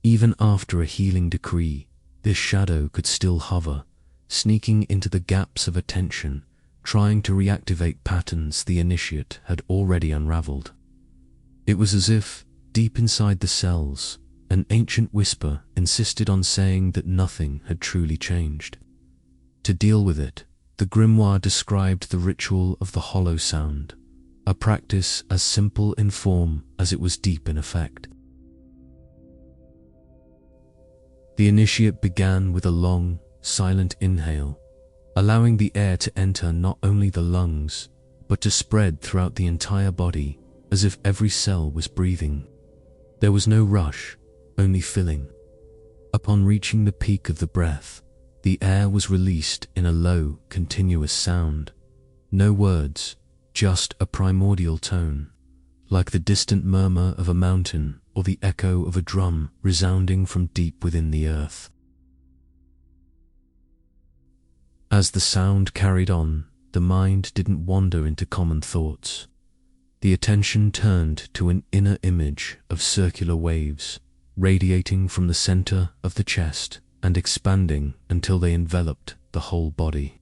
Even after a healing decree, this shadow could still hover, sneaking into the gaps of attention, trying to reactivate patterns the initiate had already unraveled. It was as if, deep inside the cells, an ancient whisper insisted on saying that nothing had truly changed. To deal with it, the grimoire described the ritual of the hollow sound, a practice as simple in form as it was deep in effect. The initiate began with a long, silent inhale, allowing the air to enter not only the lungs, but to spread throughout the entire body, as if every cell was breathing. There was no rush, only filling. Upon reaching the peak of the breath, the air was released in a low, continuous sound. No words, just a primordial tone, like the distant murmur of a mountain or the echo of a drum resounding from deep within the earth. As the sound carried on, the mind didn't wander into common thoughts. The attention turned to an inner image of circular waves, radiating from the center of the chest and expanding until they enveloped the whole body.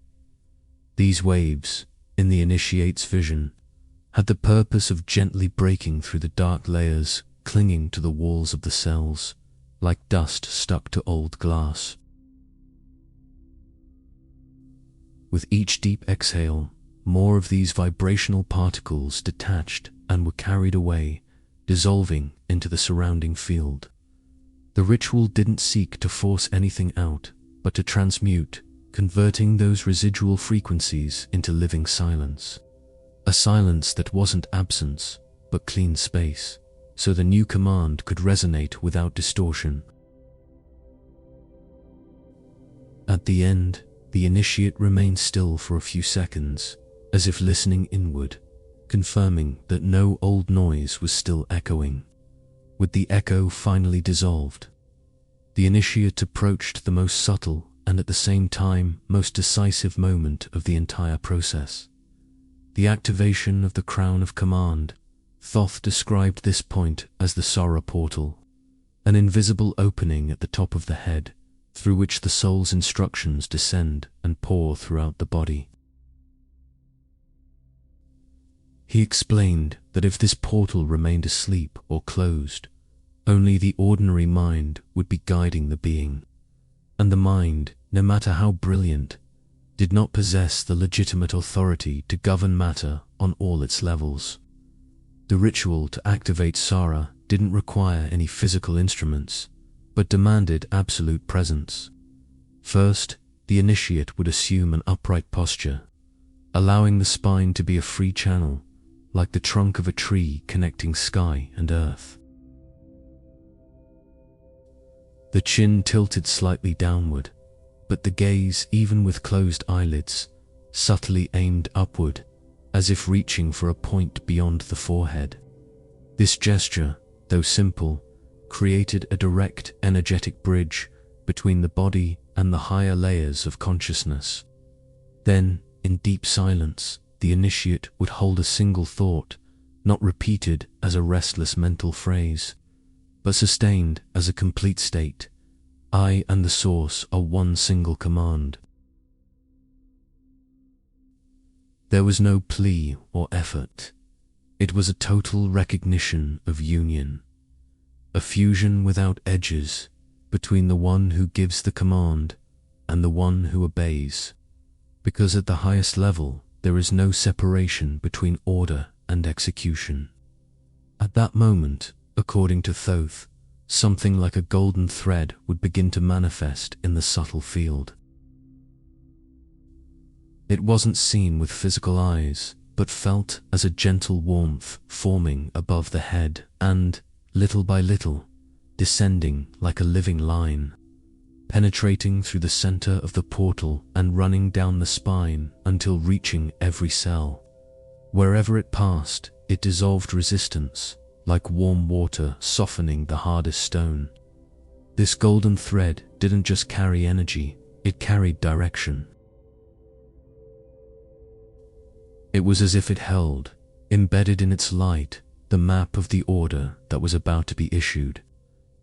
These waves, in the initiate's vision, had the purpose of gently breaking through the dark layers clinging to the walls of the cells, like dust stuck to old glass. With each deep exhale, more of these vibrational particles detached and were carried away, dissolving into the surrounding field. The ritual didn't seek to force anything out, but to transmute, converting those residual frequencies into living silence. A silence that wasn't absence, but clean space, so the new command could resonate without distortion. At the end, the initiate remained still for a few seconds, as if listening inward, confirming that no old noise was still echoing. With the echo finally dissolved, the initiate approached the most subtle and at the same time most decisive moment of the entire process. The activation of the crown of command. Thoth described this point as the Sora portal, an invisible opening at the top of the head, through which the soul's instructions descend and pour throughout the body. He explained that if this portal remained asleep or closed, only the ordinary mind would be guiding the being, and the mind, no matter how brilliant, did not possess the legitimate authority to govern matter on all its levels. The ritual to activate Sara didn't require any physical instruments, but demanded absolute presence. First, the initiate would assume an upright posture, allowing the spine to be a free channel, like the trunk of a tree connecting sky and earth. The chin tilted slightly downward, but the gaze, even with closed eyelids, subtly aimed upward, as if reaching for a point beyond the forehead. This gesture, though simple, created a direct energetic bridge between the body and the higher layers of consciousness. Then, in deep silence, the initiate would hold a single thought, not repeated as a restless mental phrase, but sustained as a complete state. I and the source are one single command. There was no plea or effort. It was a total recognition of union, a fusion without edges between the one who gives the command and the one who obeys, because at the highest level there is no separation between order and execution. At that moment, according to Thoth, something like a golden thread would begin to manifest in the subtle field. It wasn't seen with physical eyes, but felt as a gentle warmth forming above the head and, little by little, descending like a living line, penetrating through the center of the portal and running down the spine until reaching every cell. Wherever it passed, it dissolved resistance, like warm water softening the hardest stone. This golden thread didn't just carry energy, it carried direction. It was as if it held, embedded in its light, the map of the order that was about to be issued.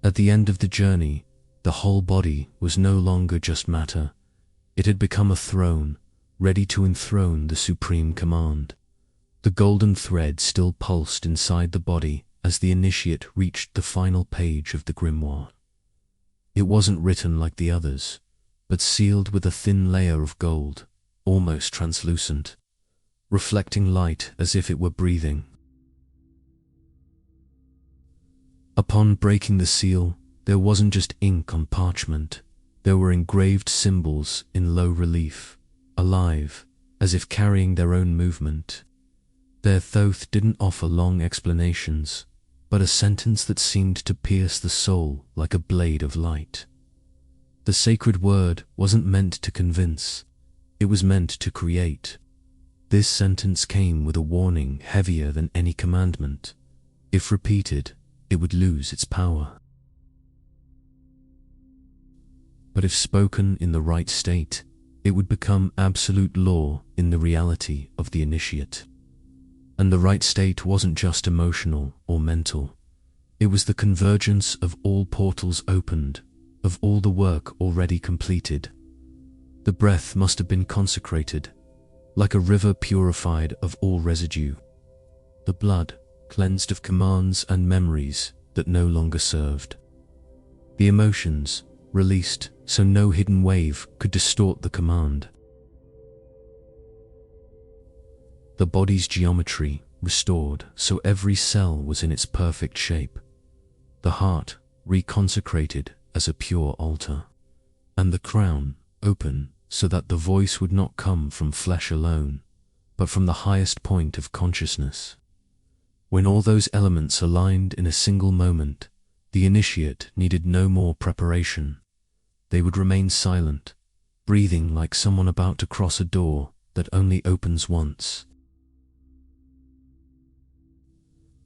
At the end of the journey, the whole body was no longer just matter. It had become a throne, ready to enthrone the supreme command. The golden thread still pulsed inside the body as the initiate reached the final page of the grimoire. It wasn't written like the others, but sealed with a thin layer of gold, almost translucent, reflecting light as if it were breathing. Upon breaking the seal, there wasn't just ink on parchment. There were engraved symbols in low relief, alive, as if carrying their own movement. Their Thoth didn't offer long explanations, but a sentence that seemed to pierce the soul like a blade of light. The sacred word wasn't meant to convince, it was meant to create. This sentence came with a warning heavier than any commandment. If repeated, it would lose its power. But if spoken in the right state, it would become absolute law in the reality of the initiate. And the right state wasn't just emotional or mental. It was the convergence of all portals opened, of all the work already completed. The breath must have been consecrated, like a river purified of all residue. The blood cleansed of commands and memories that no longer served. The emotions released so no hidden wave could distort the command. The body's geometry restored so every cell was in its perfect shape. The heart reconsecrated as a pure altar, and the crown open so that the voice would not come from flesh alone, but from the highest point of consciousness. When all those elements aligned in a single moment, the initiate needed no more preparation. They would remain silent, breathing like someone about to cross a door that only opens once.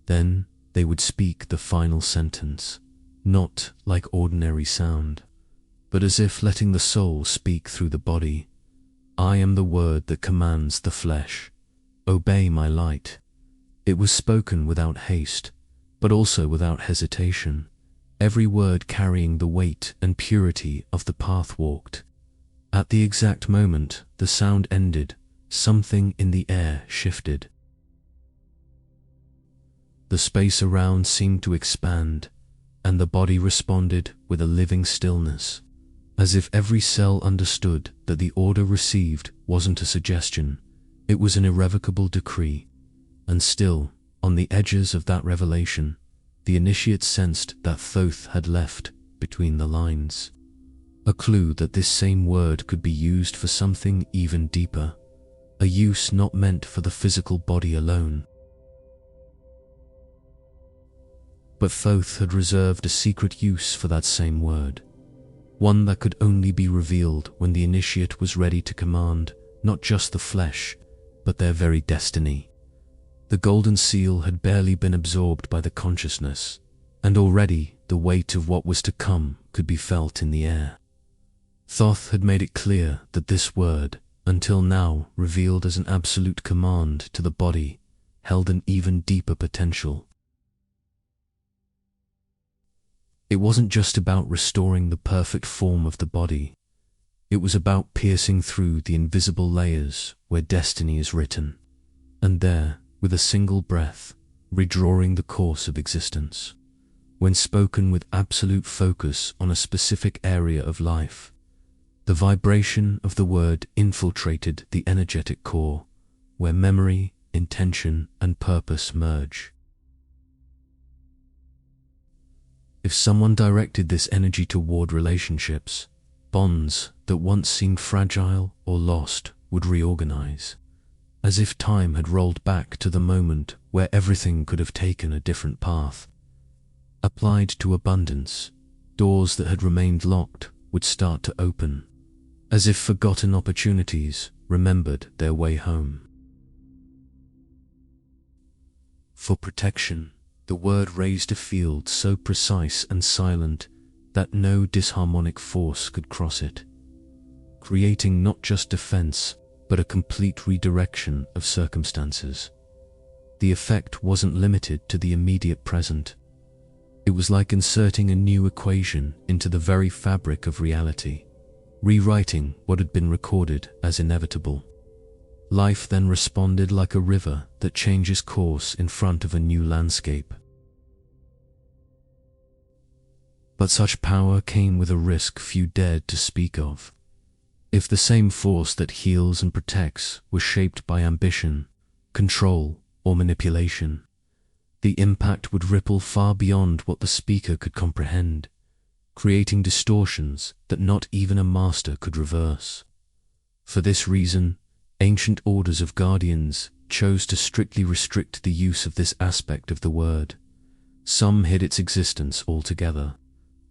Then they would speak the final sentence, not like ordinary sound, but as if letting the soul speak through the body. I am the word that commands the flesh. Obey my light. It was spoken without haste, but also without hesitation, every word carrying the weight and purity of the path walked. At the exact moment the sound ended, something in the air shifted. The space around seemed to expand, and the body responded with a living stillness, as if every cell understood that the order received wasn't a suggestion, it was an irrevocable decree. And still, on the edges of that revelation, the initiate sensed that Thoth had left between the lines, a clue that this same word could be used for something even deeper, a use not meant for the physical body alone. But Thoth had reserved a secret use for that same word, one that could only be revealed when the initiate was ready to command not just the flesh, but their very destiny. The golden seal had barely been absorbed by the consciousness, and already the weight of what was to come could be felt in the air. Thoth had made it clear that this word, until now revealed as an absolute command to the body, held an even deeper potential. It wasn't just about restoring the perfect form of the body. It was about piercing through the invisible layers where destiny is written, and there, with a single breath, redrawing the course of existence. When spoken with absolute focus on a specific area of life, the vibration of the word infiltrated the energetic core, where memory, intention, and purpose merge. If someone directed this energy toward relationships, bonds that once seemed fragile or lost would reorganize, as if time had rolled back to the moment where everything could have taken a different path. Applied to abundance, doors that had remained locked would start to open, as if forgotten opportunities remembered their way home. For protection, the word raised a field so precise and silent that no disharmonic force could cross it, creating not just defense, but a complete redirection of circumstances. The effect wasn't limited to the immediate present. It was like inserting a new equation into the very fabric of reality, rewriting what had been recorded as inevitable. Life then responded like a river that changes course in front of a new landscape. But such power came with a risk few dared to speak of. If the same force that heals and protects was shaped by ambition, control, or manipulation, the impact would ripple far beyond what the speaker could comprehend, creating distortions that not even a master could reverse. For this reason, ancient orders of guardians chose to strictly restrict the use of this aspect of the word. Some hid its existence altogether.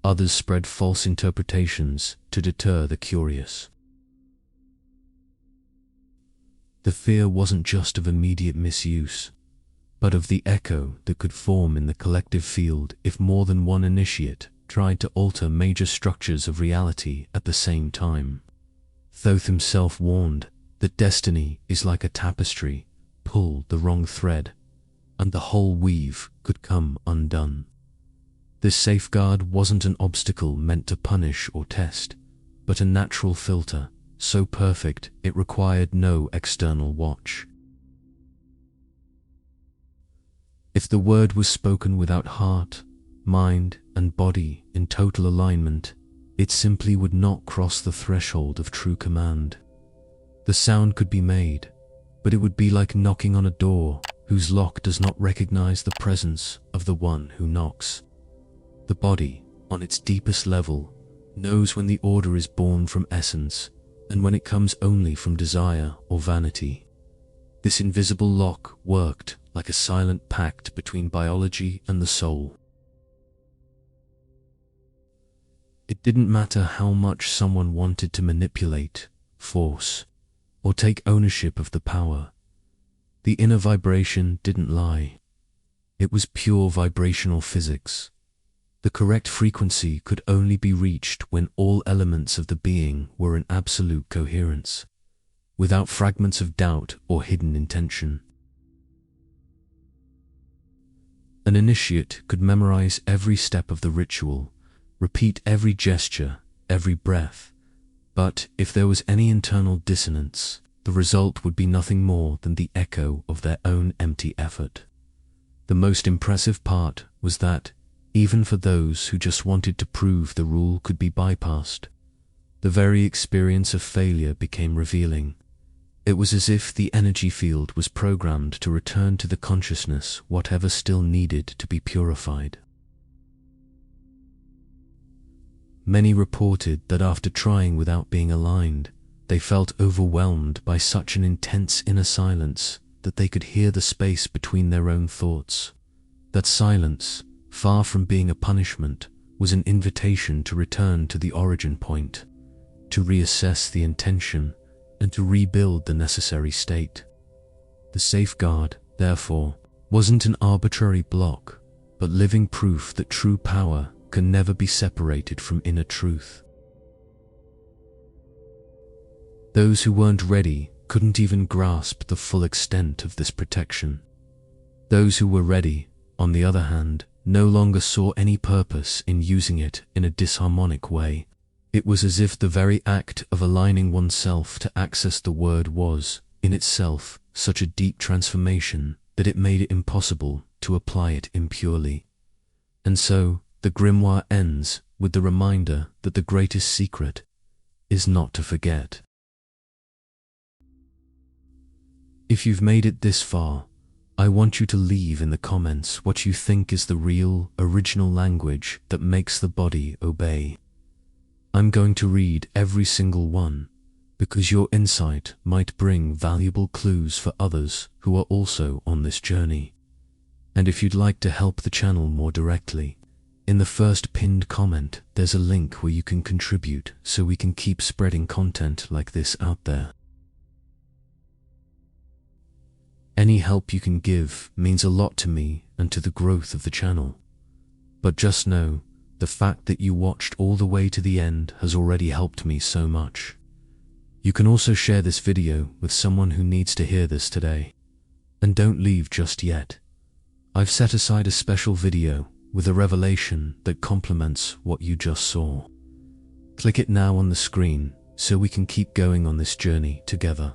Others spread false interpretations to deter the curious. The fear wasn't just of immediate misuse, but of the echo that could form in the collective field if more than one initiate tried to alter major structures of reality at the same time. Thoth himself warned that destiny is like a tapestry, pull the wrong thread, and the whole weave could come undone. This safeguard wasn't an obstacle meant to punish or test, but a natural filter, so perfect it required no external watch. If the word was spoken without heart, mind, and body in total alignment, it simply would not cross the threshold of true command. The sound could be made, but it would be like knocking on a door whose lock does not recognize the presence of the one who knocks. The body, on its deepest level, knows when the order is born from essence and when it comes only from desire or vanity. This invisible lock worked like a silent pact between biology and the soul. It didn't matter how much someone wanted to manipulate, force, or take ownership of the power. The inner vibration didn't lie. It was pure vibrational physics. The correct frequency could only be reached when all elements of the being were in absolute coherence, without fragments of doubt or hidden intention. An initiate could memorize every step of the ritual, repeat every gesture, every breath, but if there was any internal dissonance, the result would be nothing more than the echo of their own empty effort. The most impressive part was that, even for those who just wanted to prove the rule could be bypassed, the very experience of failure became revealing. It was as if the energy field was programmed to return to the consciousness whatever still needed to be purified. Many reported that after trying without being aligned, they felt overwhelmed by such an intense inner silence that they could hear the space between their own thoughts. That silence, far from being a punishment, was an invitation to return to the origin point, to reassess the intention, and to rebuild the necessary state. The safeguard, therefore, wasn't an arbitrary block, but living proof that true power can never be separated from inner truth. Those who weren't ready couldn't even grasp the full extent of this protection. Those who were ready, on the other hand, no longer saw any purpose in using it in a disharmonic way. It was as if the very act of aligning oneself to access the word was, in itself, such a deep transformation that it made it impossible to apply it impurely. And so, the grimoire ends with the reminder that the greatest secret is not to forget. If you've made it this far, I want you to leave in the comments what you think is the real, original language that makes the body obey. I'm going to read every single one, because your insight might bring valuable clues for others who are also on this journey. And if you'd like to help the channel more directly, in the first pinned comment there's a link where you can contribute so we can keep spreading content like this out there. Any help you can give means a lot to me and to the growth of the channel. But just know, the fact that you watched all the way to the end has already helped me so much. You can also share this video with someone who needs to hear this today. And don't leave just yet. I've set aside a special video with a revelation that complements what you just saw. Click it now on the screen so we can keep going on this journey together.